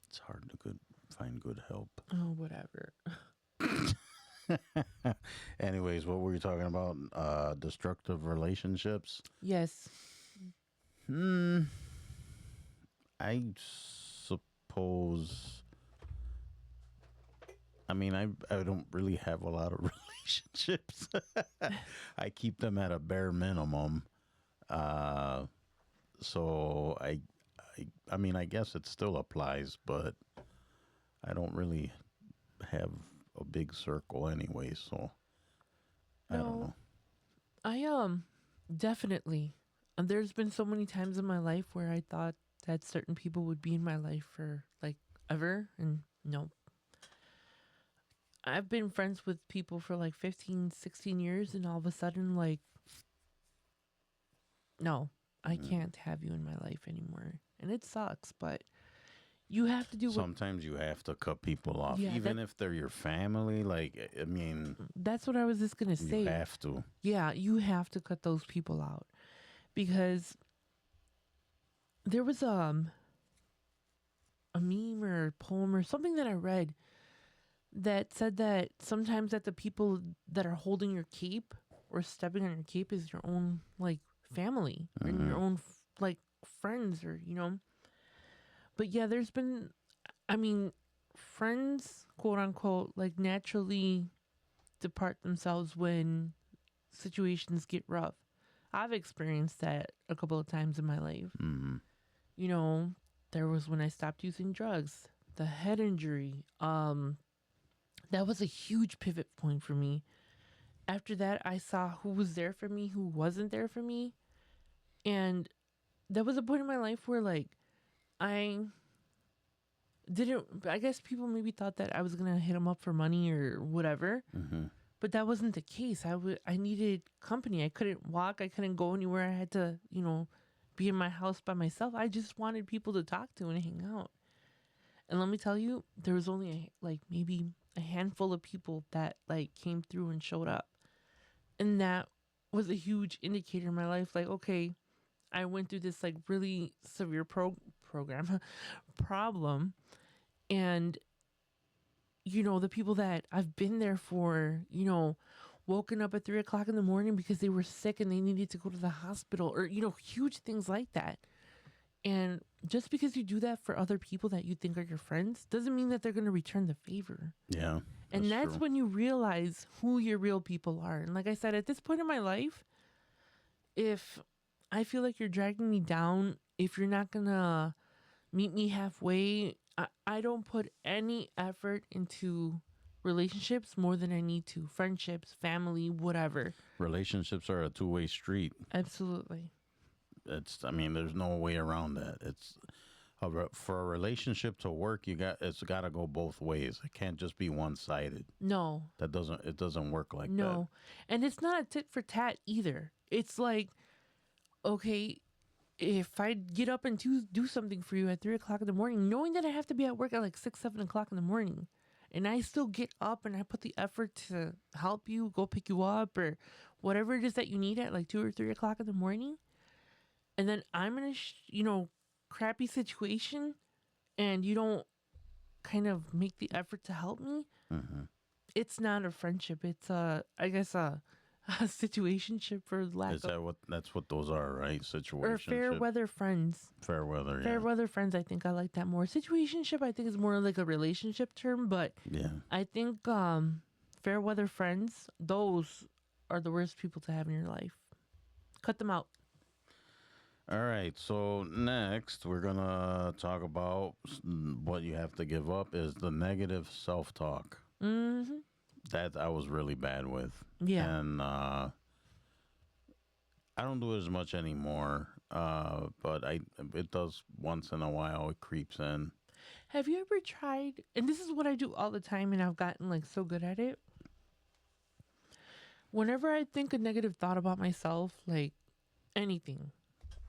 It's hard to find good help. Oh, whatever. Anyways, what were you talking about? Destructive relationships? Yes. I suppose. I mean, I don't really have a lot of relationships. I keep them at a bare minimum. So I mean, I guess it still applies, but I don't really have a big circle anyway, so I don't know. I definitely. And there's been so many times in my life where I thought that certain people would be in my life for like ever, and no. I've been friends with people for like 15, 16 years, and all of a sudden, like, no, I can't have you in my life anymore. And it sucks, but you have to do what. Sometimes you have to cut people off, Yeah, even if they're your family. Like, I mean, That's what I was just going to say. you have to. Yeah, you have to cut those people out because there was a meme or a poem or something that I read that said that sometimes that the people that are holding your cape or stepping on your cape is your own like family and your own like friends or But yeah, there's been, I mean, friends, quote unquote, like naturally depart themselves when situations get rough. I've experienced that a couple of times in my life. Mm-hmm. There was when I stopped using drugs, the head injury. That was a huge pivot point for me. After that, I saw who was there for me, who wasn't there for me. And there was a point in my life where like I didn't. I guess people maybe thought that I was gonna hit him up for money or whatever, Mm-hmm. but that wasn't the case. I needed company. I couldn't walk. I couldn't go anywhere. I had to, be in my house by myself. I just wanted people to talk to and hang out. And let me tell you, there was only like maybe a handful of people that like came through and showed up, and that was a huge indicator in my life. Like, okay, I went through this like really severe program problem, and the people that I've been there for, woken up at 3 o'clock in the morning because they were sick and they needed to go to the hospital, or huge things like that. And just because you do that for other people that you think are your friends doesn't mean that they're going to return the favor. Yeah. And that's true. when you realize who your real people are. And like I said, at this point in my life, if I feel like you're dragging me down, if you're not going to meet me halfway, I don't put any effort into relationships more than I need to. Friendships, family, whatever. Relationships are a two-way street. Absolutely. There's no way around that. For a relationship to work, it's got to go both ways. It can't just be one-sided. No. It doesn't work like that. No. And it's not a tit for tat either. It's like, okay, if I get up and do something for you at 3 o'clock in the morning, knowing that I have to be at work at like 6, 7 o'clock in the morning, and I still get up and I put the effort to help you, go pick you up, or whatever it is that you need at like 2 or 3 o'clock in the morning, and then I'm in a crappy situation, and you don't kind of make the effort to help me, it's not a friendship. It's I guess a situationship, for lack Is of, that's what those are, right? Situationship. or fair weather friends. Fair weather. Fair Yeah. weather friends, I think I like that more. Situationship, I think, is more like a relationship term, but Yeah. I think fair weather friends, those are the worst people to have in your life. Cut them out. All right. So next, we're gonna talk about what you have to give up is the negative self-talk. Mm-hmm. That I was really bad with. Yeah. And I don't do it as much anymore. But it does once in a while. It creeps in. Have you ever tried, and this is what I do all the time, and I've gotten like so good at it. Whenever I think a negative thought about myself, like anything,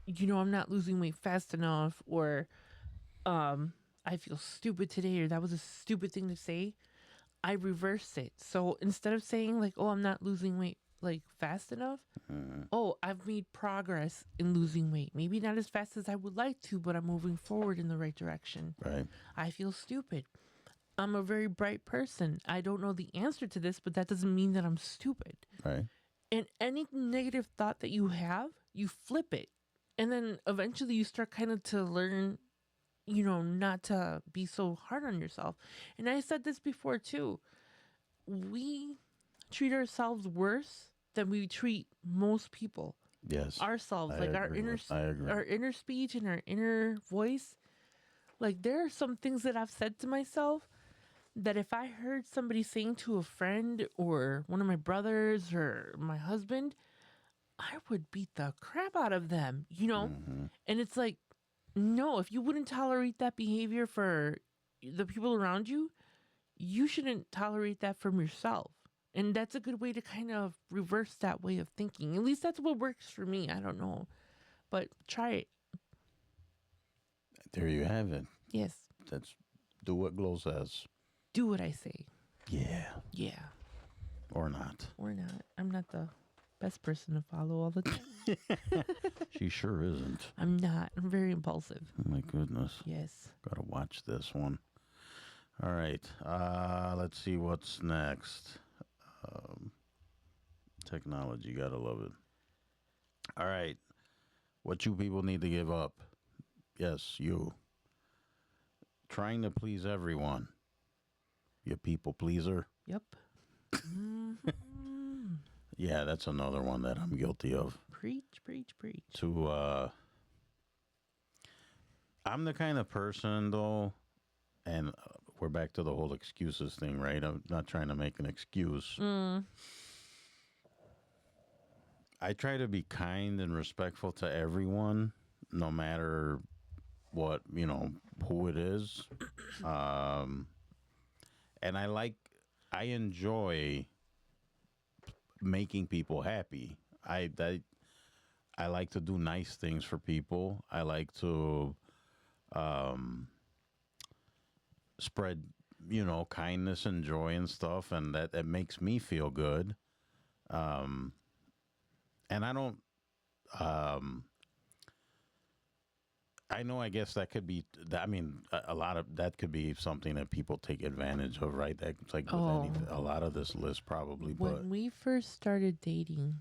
I'm not losing weight fast enough, or I feel stupid today, or that was a stupid thing to say, I reverse it. So instead of saying like, oh, I'm not losing weight like fast enough, oh, I've made progress in losing weight. Maybe not as fast as I would like to, but I'm moving forward in the right direction. Right. I feel stupid. I'm a very bright person. I don't know the answer to this, but that doesn't mean that I'm stupid. Right. And any negative thought that you have, you flip it. And then eventually you start kind of to learn, not to be so hard on yourself. And I said this before too. We treat ourselves worse than we treat most people. Yes. Ourselves, I like our agree inner, with- I agree. our inner speech and our inner voice. Like there are some things that I've said to myself that if I heard somebody saying to a friend or one of my brothers or my husband, I would beat the crap out of them, And it's like, no, if you wouldn't tolerate that behavior for the people around you, you shouldn't tolerate that from yourself. And that's a good way to kind of reverse that way of thinking. At least that's what works for me. I don't know. But try it. There you have it. Yes. That's do what Glow says. Do what I say. Yeah. Yeah. Or not. Or not. I'm not the best person to follow all the time. She sure isn't. I'm not. I'm very impulsive. Oh my goodness. Yes. Gotta watch this one. All right. Let's see what's next. Technology, gotta love it. All right. What you people need to give up. Yes, you. Trying to please everyone. You people pleaser. Yep. Yeah, that's another one that I'm guilty of. Preach, preach, preach. I'm the kind of person though, and we're back to the whole excuses thing, right? I'm not trying to make an excuse. I try to be kind and respectful to everyone, no matter what, who it is. Um, and I enjoy making people happy. I like to do nice things for people. I like to um, spread, kindness and joy and stuff, and that makes me feel good. Um, and I don't. Um, I know. I guess that could be. I mean, a lot of that could be something that people take advantage of, right? That's like with anything, a lot of this list probably. But When we first started dating,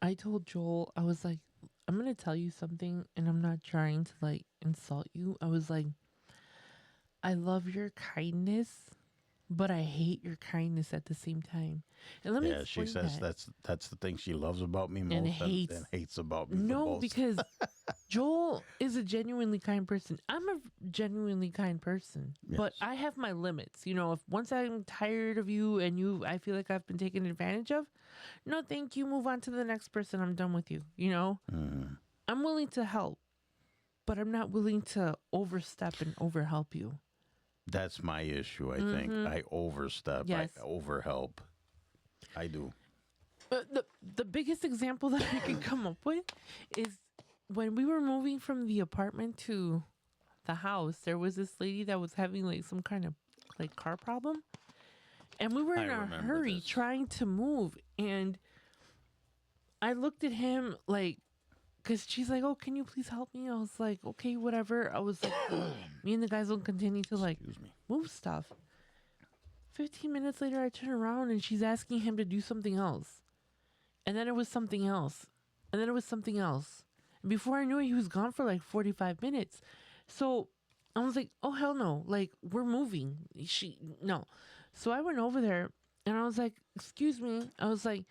I told Joel, I was like, I'm going to tell you something, and I'm not trying to like insult you. I was like, I love your kindness, but I hate your kindness at the same time. And let me yeah, she explain says that. that's the thing she loves about me most And and hates about me the No, most. because Joel is a genuinely kind person. I'm a genuinely kind person, but Yes. I have my limits. If once I'm tired of you and I feel like I've been taken advantage of, no, thank you. Move on to the next person. I'm done with you. Mm. I'm willing to help, but I'm not willing to overstep and overhelp you. That's my issue. I think I overstep. Yes. I overhelp. I do. But the biggest example that I can come up with is when we were moving from the apartment to the house, there was this lady that was having like some kind of like car problem. And we were I in a remember hurry this. trying to move. And I looked at him like, because she's like, oh, can you please help me? I was like, okay, whatever. I was like, me and the guys will continue to like Excuse me. move stuff. 15 minutes later, I turn around and she's asking him to do something else. And then it was something else. And then it was something else. And before I knew it, he was gone for like 45 minutes. So I was like, oh, hell no. Like, we're moving. No. So I went over there and I was like, excuse me. I was like,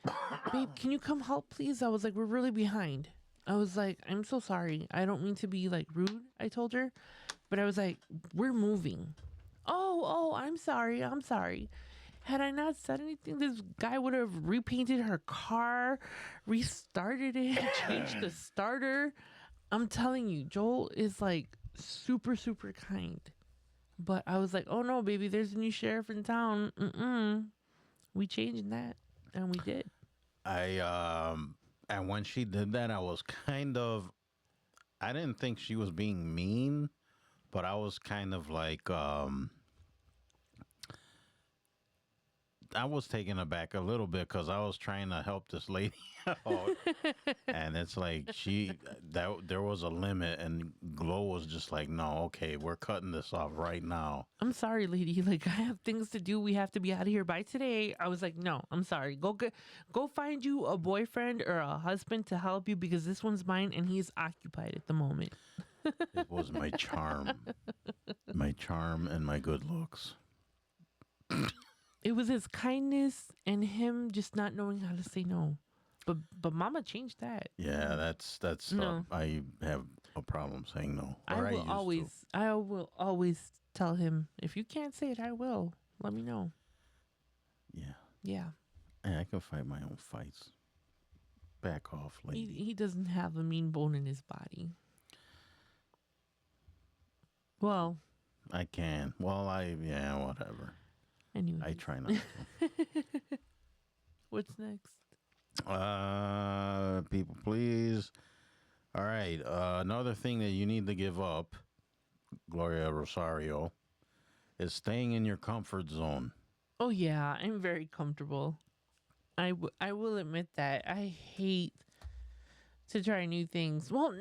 babe, can you come help, please? I was like, we're really behind. I was like, I'm so sorry. I don't mean to be like rude, I told her. But I was like, we're moving. Oh, I'm sorry. I'm sorry. Had I not said anything, this guy would have repainted her car, restarted it, changed the starter. I'm telling you, Joel is like super, super kind. But I was like, oh no, baby, there's a new sheriff in town. We changed that. And we did. And when she did that, I was I didn't think she was being mean, but I was kind of like, I was taken aback a little bit because I was trying to help this lady out, and it's like there was a limit, and Glow was just like, no, okay, we're cutting this off right now. I'm sorry, lady. Like, I have things to do. We have to be out of here by today. I was like, no, I'm sorry. Go find you a boyfriend or a husband to help you because this one's mine and he's occupied at the moment. It was my charm, and my good looks. It was his kindness and him just not knowing how to say no. But Mama changed that. Yeah, that's No. I have a problem saying no. I Or will used to. always tell him, if you can't say it, I will. Let me know. Yeah. Yeah. I can fight my own fights. Back off, lady. He doesn't have a mean bone in his body. Well, I can. Well, whatever. anyway. I try not to. What's next? People, please. All right. Another thing that you need to give up, Gloria Rosario, is staying in your comfort zone. Oh yeah, I'm very comfortable. I will admit that. I hate to try new things. Well,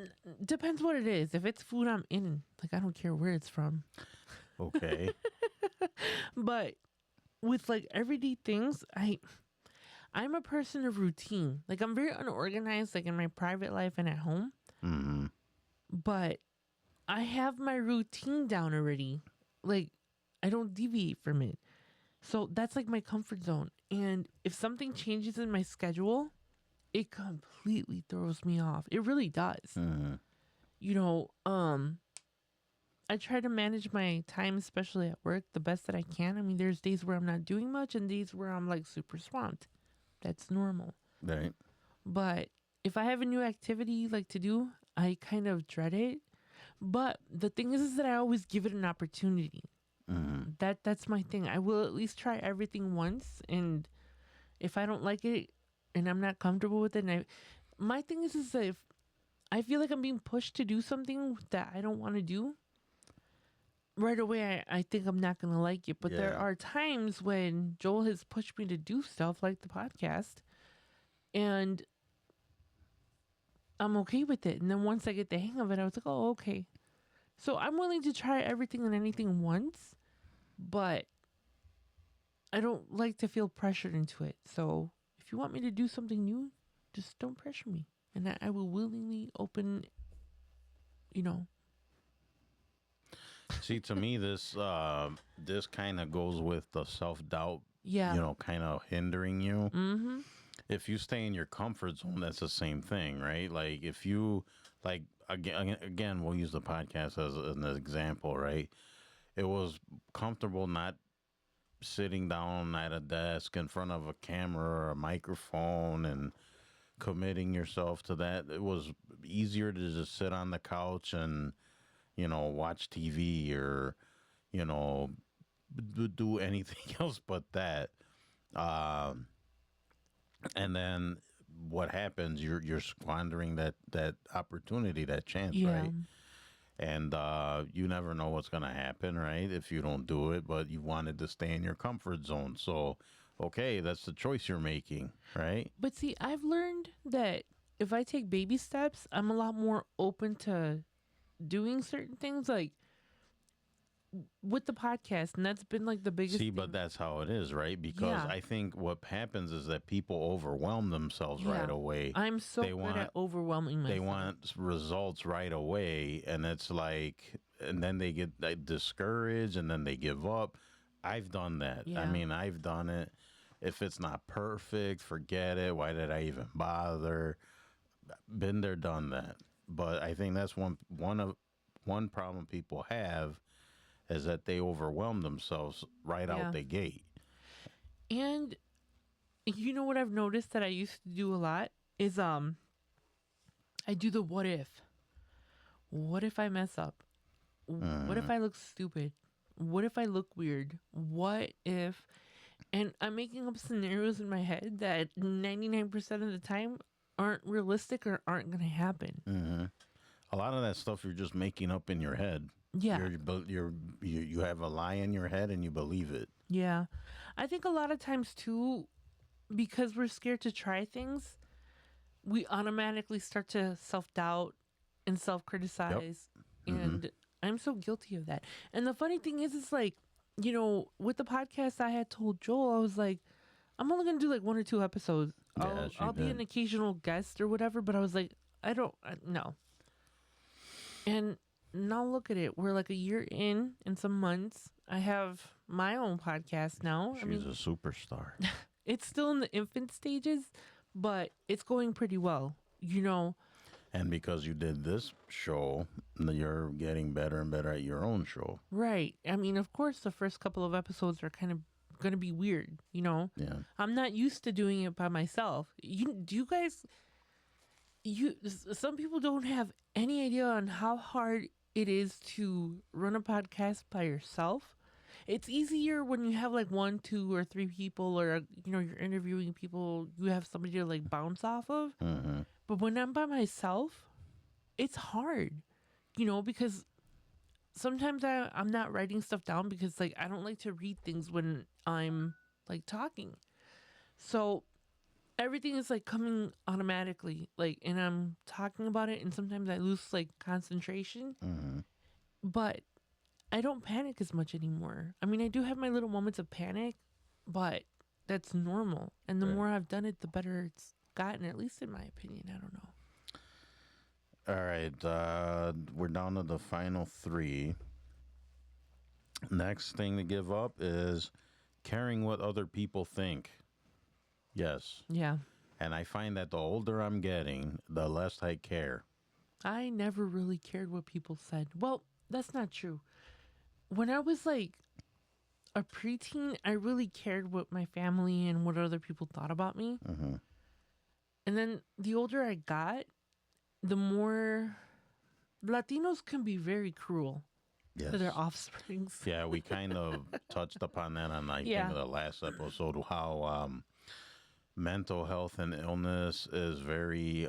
depends what it is. If it's food I'm in, like I don't care where it's from. Okay. But with like everyday things, I'm a person of routine. Like I'm very unorganized, like in my private life and at home. Mm-hmm. But I have my routine down already. Like I don't deviate from it. So that's like my comfort zone. And if something changes in my schedule, it completely throws me off. It really does. Mm-hmm. I try to manage my time, especially at work, the best that I can. I mean, there's days where I'm not doing much and days where I'm like super swamped. That's normal. Right. But if I have a new activity like to do, I kind of dread it. But the thing is that I always give it an opportunity. Mm-hmm. That's my thing. I will at least try everything once, and if I don't like it and I'm not comfortable with it, my thing is that if I feel like I'm being pushed to do something that I don't want to do, right away I think I'm not gonna like it. But there Yeah. are times when Joel has pushed me to do stuff like the podcast, and I'm okay with it. And then once I get the hang of it, I was like, oh, okay. So I'm willing to try everything and anything once, but I don't like to feel pressured into it. So if you want me to do something new, just don't pressure me. And I will willingly open, you know. See, to me, this kind of goes with the self-doubt, Yeah. kind of hindering you. Mm-hmm. If you stay in your comfort zone, that's the same thing, right? Like if you like again, we'll use the podcast as an example, right? It was comfortable not sitting down at a desk in front of a camera or a microphone and committing yourself to that. It was easier to just sit on the couch and watch TV or do anything else but that. And then what happens? You're squandering that opportunity, that chance, Yeah. right? And you never know what's gonna happen, right? If you don't do it, but you wanted to stay in your comfort zone, so okay, that's the choice you're making, right? But see, I've learned that if I take baby steps, I'm a lot more open to doing certain things, like with the podcast, and that's been like the biggest. See, but thing. that's how it is, right? Because Yeah. I think what happens is that people overwhelm themselves right Yeah. away. I'm so they good want- at overwhelming myself. They want results right away, and it's like, and then they get discouraged, and then they give up. I've done that. I Yeah. mean, I've done it. If it's not perfect, forget it. Why did I even bother? Been there, done that. But I think that's one problem people have is that they overwhelm themselves right Yeah. out the gate. And you know what I've noticed that I used to do a lot is I do the what if. What if I mess up? What if I look stupid? What if I look weird? What if? And I'm making up scenarios in my head that 99% of the time aren't realistic or aren't going to happen. Mm-hmm. A lot of that stuff you're just making up in your head. Yeah. You have a lie in your head and you believe it. Yeah. I think a lot of times too, because we're scared to try things, we automatically start to self-doubt and self-criticize. And I'm so guilty of that. And the funny thing is, it's like, with the podcast, I had told Joel, I was like, I'm only going to do like 1 or 2 episodes. Yeah, she I'll be did. an occasional guest or whatever, but I was like, no. And now look at it. We're like a year in some months. I have my own podcast now. She's a superstar. It's still in the infant stages, but it's going pretty well. And because you did this show, you're getting better and better at your own show. Right. I mean, of course, the first couple of episodes are kind of going to be weird, Yeah. I'm not used to doing it by myself. Some people don't have any idea on how hard it is to run a podcast by yourself. It's easier when you have like 1, 2, or 3 people, or you're interviewing people. You have somebody to like bounce off of. Mm-hmm. But when I'm by myself, it's hard, because sometimes I'm not writing stuff down because like I don't like to read things when I'm like talking. So everything is like coming automatically, like, and I'm talking about it, and sometimes I lose like concentration. Mm-hmm. But I don't panic as much anymore. I mean, I do have my little moments of panic, but that's normal. And the Right. more I've done it, the better it's gotten, at least in my opinion. I don't know. All right. We're down to the final 3. Next thing to give up is caring what other people think. Yes. Yeah. And I find that the older I'm getting, the less I care. I never really cared what people said. Well, that's not true. When I was like a preteen, I really cared what my family and what other people thought about me. Mm-hmm. And then the older I got, the more Latinos can be very cruel Yes. to their offsprings. Yeah, we kind of touched upon that on I Yeah. think the last episode. How mental health and illness is very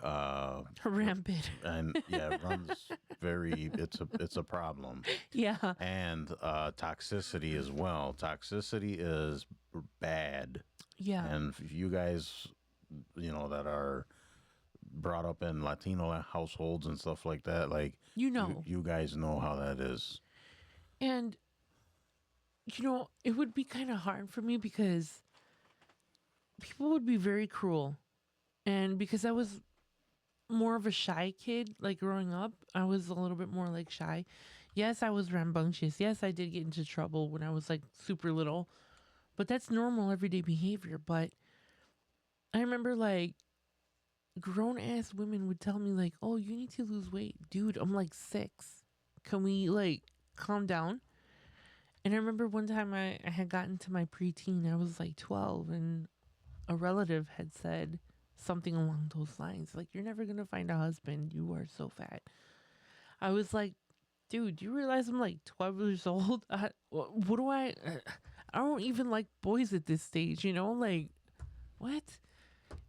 Rampant. and yeah runs very. It's a problem. Yeah. And toxicity as well. Toxicity is bad. Yeah. And if you guys, that are brought up in Latino households and stuff like that, like You know. you guys know how that is. And, it would be kind of hard for me because people would be very cruel. And because I was more of a shy kid, like growing up, I was a little bit more like shy. Yes, I was rambunctious. Yes, I did get into trouble when I was like super little. But that's normal everyday behavior. But I remember like grown ass women would tell me, like, oh, you need to lose weight. Dude, I'm like 6. Can we like calm down? And I remember one time I had gotten to my preteen. I was like 12, and a relative had said something along those lines, like, you're never going to find a husband. You are so fat. I was like, dude, do you realize I'm like 12 years old? What do I don't even like boys at this stage, like, what?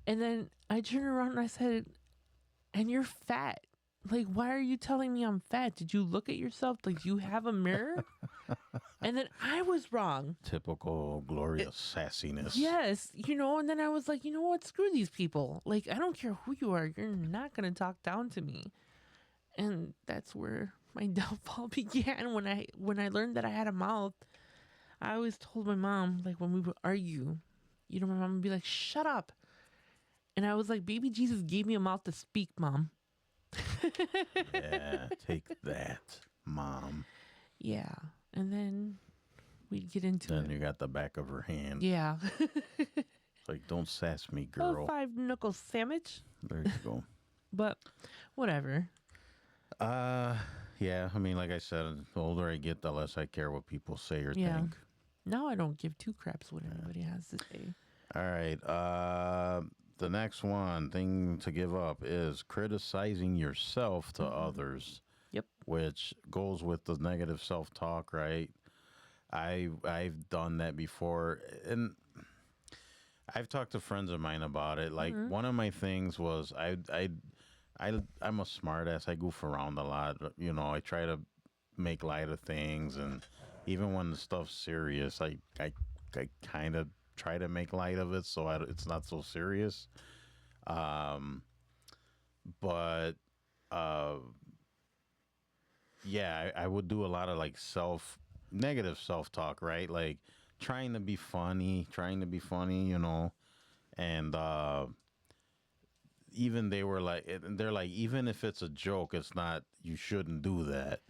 And then I turned around and I said, and you're fat. Like, why are you telling me I'm fat? Did you look at yourself? Like, do you have a mirror? And then I was wrong. Typical glorious sassiness. Yes, and then I was like, you know what? Screw these people. Like, I don't care who you are. You're not going to talk down to me. And that's where my downfall began. When I learned that I had a mouth, I always told my mom, like, when we would argue, my mom would be like, shut up. And I was like, baby Jesus gave me a mouth to speak, Mom. Yeah, take that, Mom. Yeah. And then we'd get into Then it. you got the back of her hand. Yeah. It's like, don't sass me, Oh, girl. 5 knuckle sandwich. There you go. But whatever. Yeah, I mean, like I said, the older I get, the less I care what people say or Yeah. think. Now I don't give 2 craps what anybody has to say. All right. The next thing to give up is criticizing yourself to others. Yep. Which goes with the negative self-talk, right? I've done that before, and I've talked to friends of mine about it. Like one of my things was I'm a smart ass. I goof around a lot. I try to make light of things, and even when the stuff's serious, I kind of try to make light of it so it's not so serious. But yeah, I would do a lot of like negative self-talk, right? Like trying to be funny, and even they're like, even if it's a joke, it's not, you shouldn't do that.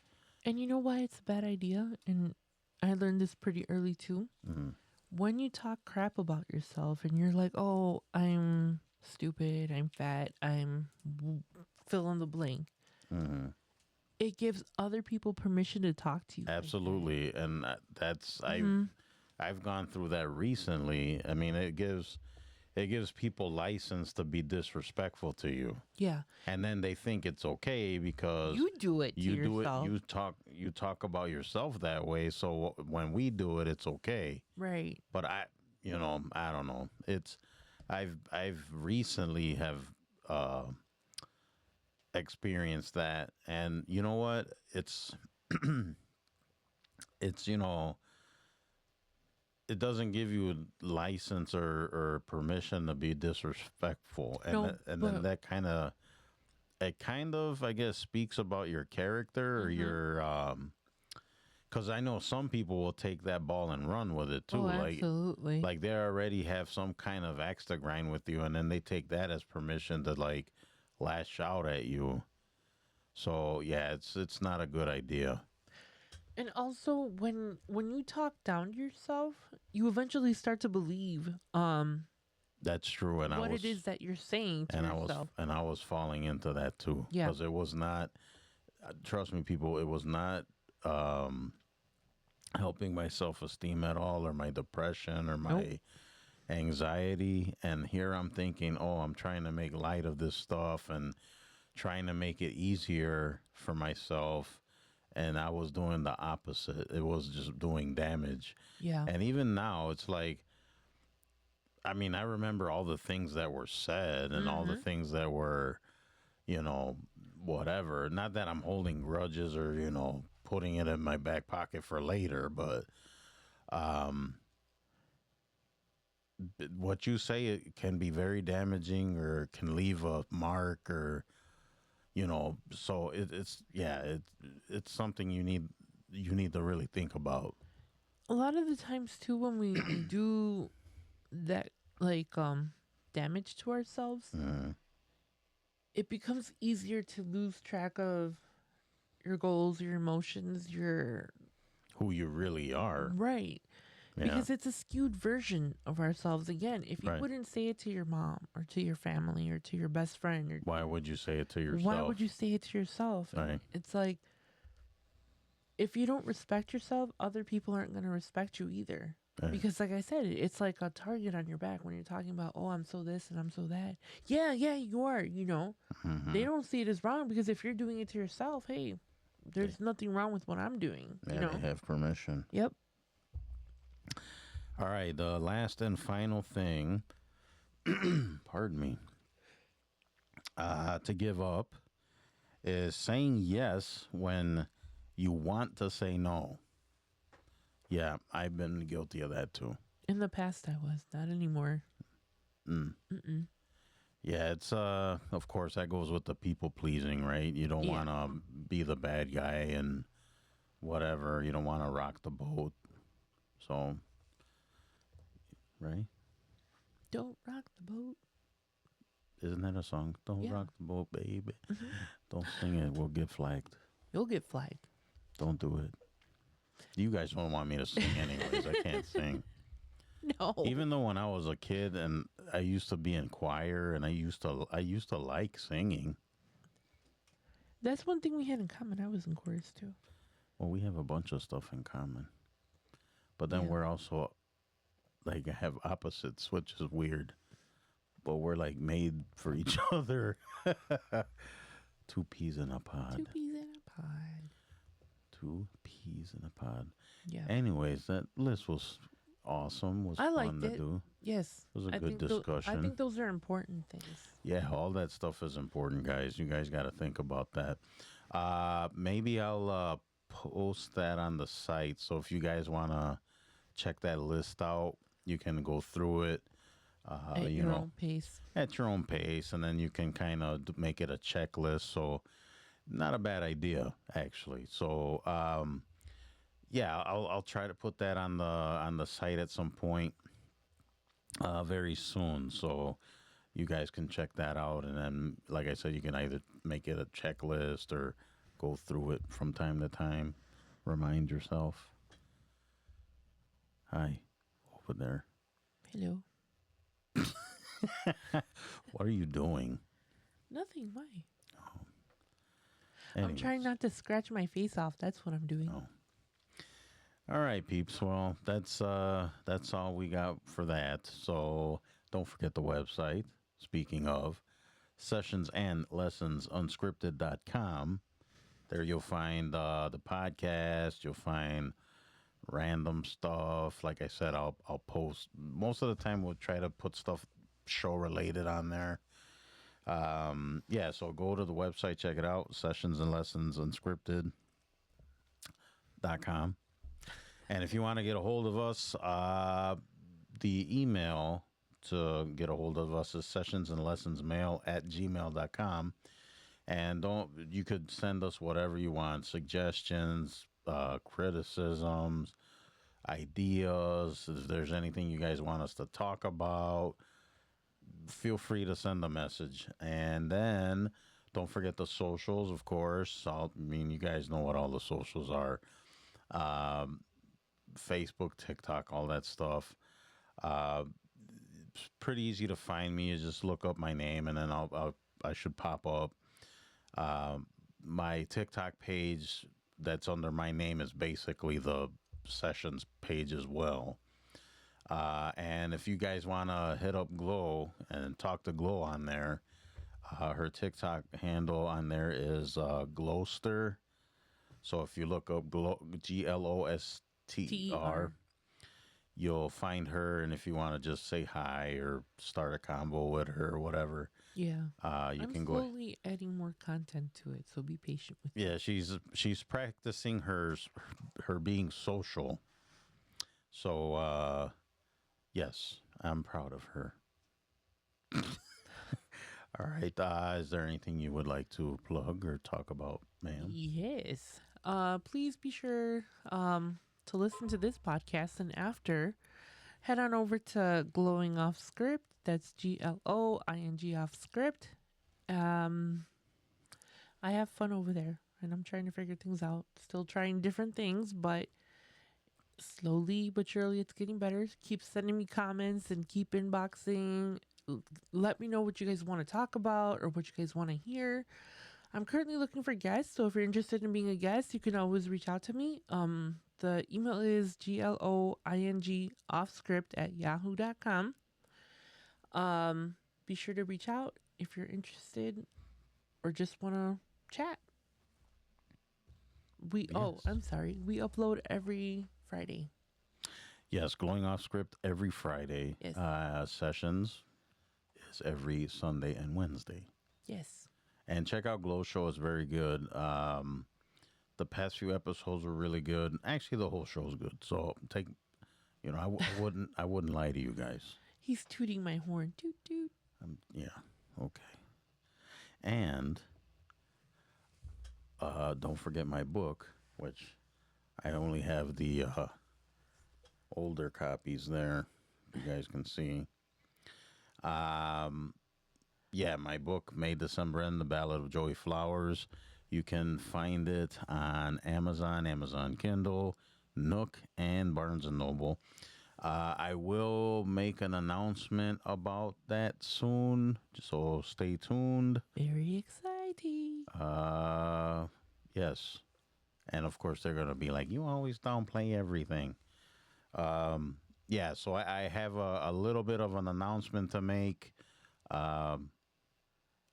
And you know why it's a bad idea? And I learned this pretty early too. Mm-hmm. When you talk crap about yourself and you're like, oh, I'm stupid, I'm fat, fill in the blank. Mm-hmm. It gives other people permission to talk to you. Absolutely, and that's I've gone through that recently. I mean, it gives people license to be disrespectful to you, Yeah. and then they think it's okay because You do it to you do yourself. it. You talk about yourself that way. So when we do it, it's okay. Right. But I don't know. I've recently have experienced that, and you know what? It's it doesn't give you license or permission to be disrespectful, and No, then but- that kind of I guess speaks about your character or your because I know some people will take that ball and run with it too. Oh, like absolutely. like they already have some kind of axe to grind with you, and then they take that as permission to like lash out at you. So yeah, it's not a good idea. And also, when you talk down to yourself, you eventually start to believe That's true, and what I was it is that you're saying to and yourself. I was falling into that too. Yeah. Because it was not. Trust me, people. It was not helping my self-esteem at all, or my depression, or my anxiety. And here I'm thinking, oh, I'm trying to make light of this stuff and trying to make it easier for myself, and I was doing the opposite. It was just doing damage. Yeah. And even now, it's like, I mean, I remember all the things that were said and all the things that were, you know, whatever. Not that I'm holding grudges or, you know, putting it in my back pocket for later, but what you say, it can be very damaging or can leave a mark, or, you know, so it's something you need to really think about. A lot of the times too, when we do that, like damage to ourselves, it becomes easier to lose track of your goals, your emotions, your Who you really are. right. Yeah. Because it's a skewed version of ourselves. Again, if you Right. wouldn't say it to your mom or to your family or to your best friend, or Why would you say it to yourself? why would you say it to yourself? And Right. it's like, if you don't respect yourself, other people aren't going to respect you either. Right. Because, like I said, it's like a target on your back when you're talking about, oh, I'm so this and I'm so that. Yeah, you are, you know. They don't see it as wrong, because if you're doing it to yourself, hey, there's nothing wrong with what I'm doing, Yeah, you know. they have permission. Yep. All right, the last and final thing, pardon me, to give up is saying yes when you want to say no. Yeah, I've been guilty of that too. In the past, I was. Not anymore. Yeah, it's of course that goes with the people pleasing, right? You don't Yeah. want to be the bad guy and whatever. You don't want to rock the boat. So, right? Don't rock the boat. Isn't that a song? Don't Yeah. rock the boat, baby. Don't sing it. We'll get flagged. You'll get flagged. Don't do it. You guys don't want me to sing anyways. I can't sing. No. Even though when I was a kid and I used to be in choir and I used to like singing. That's one thing we had in common. I was in chorus too. Well, we have a bunch of stuff in common. But then Yeah. we're also like have opposites, which is weird. But we're like made for each other. Two peas in a pod. Two peas in a pod. Two peas in a pod. Yeah. Anyways, that list was awesome. Was I fun liked to it. do. Yes. It was a I good think I discussion. think those are important things. Yeah, all that stuff is important, guys. You guys got to think about that. Maybe I'll post that on the site. So if you guys want to check that list out, you can go through it. At you your know, own pace. at your own pace, and then you can kind of make it a checklist. So, not a bad idea, actually. So, yeah, I'll try to put that on the site at some point, very soon. So, you guys can check that out, and then, like I said, you can either make it a checklist or go through it from time to time. Remind yourself. Hi, over there. Hello. What are you doing? Nothing. Why? I'm Anyways. trying not to scratch my face off. That's what I'm doing. Oh. All right, peeps. Well, that's all we got for that. So don't forget the website. Speaking of, sessionsandlessonsunscripted.com. There you'll find the podcast. You'll find random stuff. Like I said, I'll post. Most of the time, we'll try to put stuff show related on there. Yeah, so go to the website, check it out. Sessionsandlessonsunscripted.com. And if you want to get a hold of us, the email to get a hold of us is sessionsandlessonsmail@gmail.com. And you could send us whatever you want, suggestions, criticisms, ideas. If there's anything you guys want us to talk about, feel free to send a message. And then don't forget the socials, of course. You guys know what all the socials are. Facebook, TikTok, all that stuff. It's pretty easy to find me. You just look up my name, and then I should pop up. My TikTok page that's under my name is basically the Sessions page as well. And if you guys want to hit up Glow and talk to Glow on there, Her TikTok handle on there is Glowster. So if you look up GLOSTER, you'll find her. And if you want to just say hi or start a combo with her or whatever, Yeah. you I'm can go. slowly adding more content to it, so be patient with me. Yeah, she's practicing her being social. So yes, I'm proud of her. All right. Is there anything you would like to plug or talk about, ma'am? Yes. Please be sure to listen to this podcast, and after, head on over to Glowing Off Script. That's GLOING Off Script. I have fun over there, and I'm trying to figure things out. Still trying different things, but slowly but surely it's getting better. Keep sending me comments and keep inboxing. Let me know what you guys want to talk about or what you guys want to hear. I'm currently looking for guests, so if you're interested in being a guest, you can always reach out to me. The email is gloingoffscript@yahoo.com. Be sure to reach out if you're interested or just want to chat. I'm sorry. We upload every Friday. Yes, Glowing Off Script every Friday. Yes. Sessions is every Sunday and Wednesday. Yes. And check out Glow Show; it's very good. The past few episodes were really good. Actually, the whole show is good. So I wouldn't lie to you guys. He's tooting my horn. Toot toot. Yeah, okay. And don't forget my book, which I only have the older copies there. You guys can see. Yeah, my book, May December End, The Ballad of Joey Flowers. You can find it on Amazon, Amazon Kindle, Nook, and Barnes & Noble. I will make an announcement about that soon, so stay tuned. Very exciting. Yes. And of course, they're going to be like, you always downplay everything. Yeah, so I have a little bit of an announcement to make.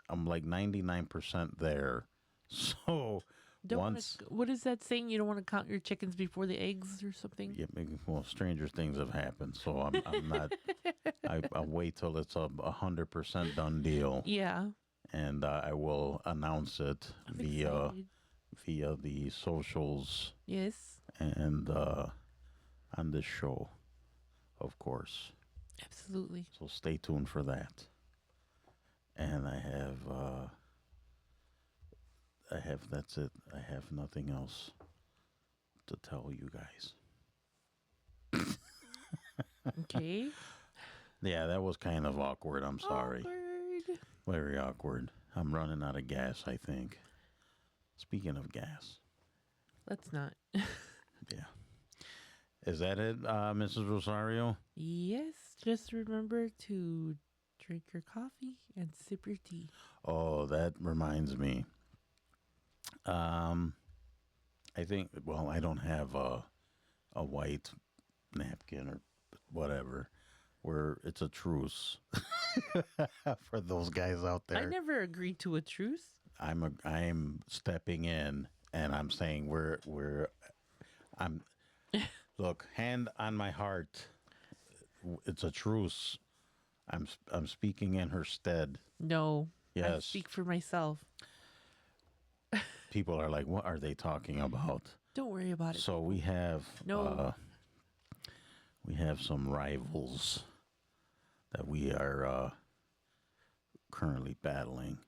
I'm like 99% there. So What is that saying? You don't want to count your chickens before the eggs or something? yeah, well, stranger things have happened. So I'm not. I'll wait till it's a 100% done deal, Yeah. and I will announce it I'm via excited. the socials Yes. and on this show, of course. Absolutely. So stay tuned for that. And I have that's it. I have nothing else to tell you guys. Okay. Yeah, that was kind of awkward. I'm sorry. Awkward. Very awkward. I'm running out of gas, I think. Speaking of gas. Let's not. Yeah. Is that it, Mrs. Rosario? Yes. Just remember to drink your coffee and sip your tea. Oh, that reminds me. I think, well, I don't have a white napkin or whatever where it's a truce for those guys out I there. never agreed to a truce. I'm stepping in and I'm saying I'm look, hand on my heart. It's a truce. I'm speaking in her stead. No. I Yes. speak for myself. People are like, what are they talking about? Don't worry about it. So we have No. we have some rivals that we are currently battling.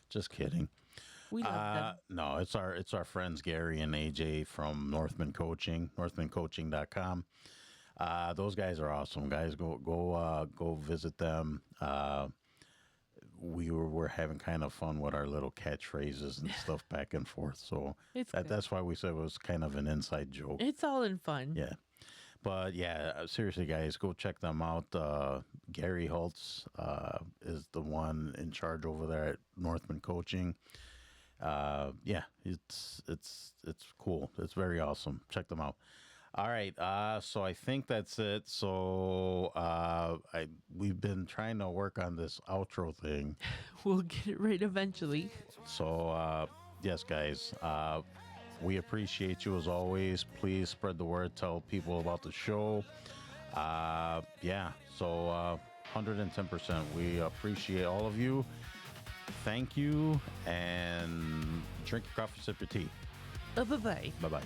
Just kidding. We love them. No, it's our friends Gary and AJ from Northman Coaching, northmancoaching.com. Those guys are awesome, guys. Go visit them. We're having kind of fun with our little catchphrases and stuff back and forth. So It's good. that's why we said it was kind of an inside joke. It's all in fun. Yeah. But yeah, seriously, guys, go check them out. Gary Holtz is the one in charge over there at Northman Coaching. Yeah, it's cool. It's very awesome. Check them out. All right. So I think that's it. So we've been trying to work on this outro thing. We'll get it right eventually. So yes, guys. We appreciate you as always. Please spread the word. Tell people about the show. Yeah. So 110%. We appreciate all of you. Thank you. And drink your coffee, sip your tea. Bye bye. Bye bye.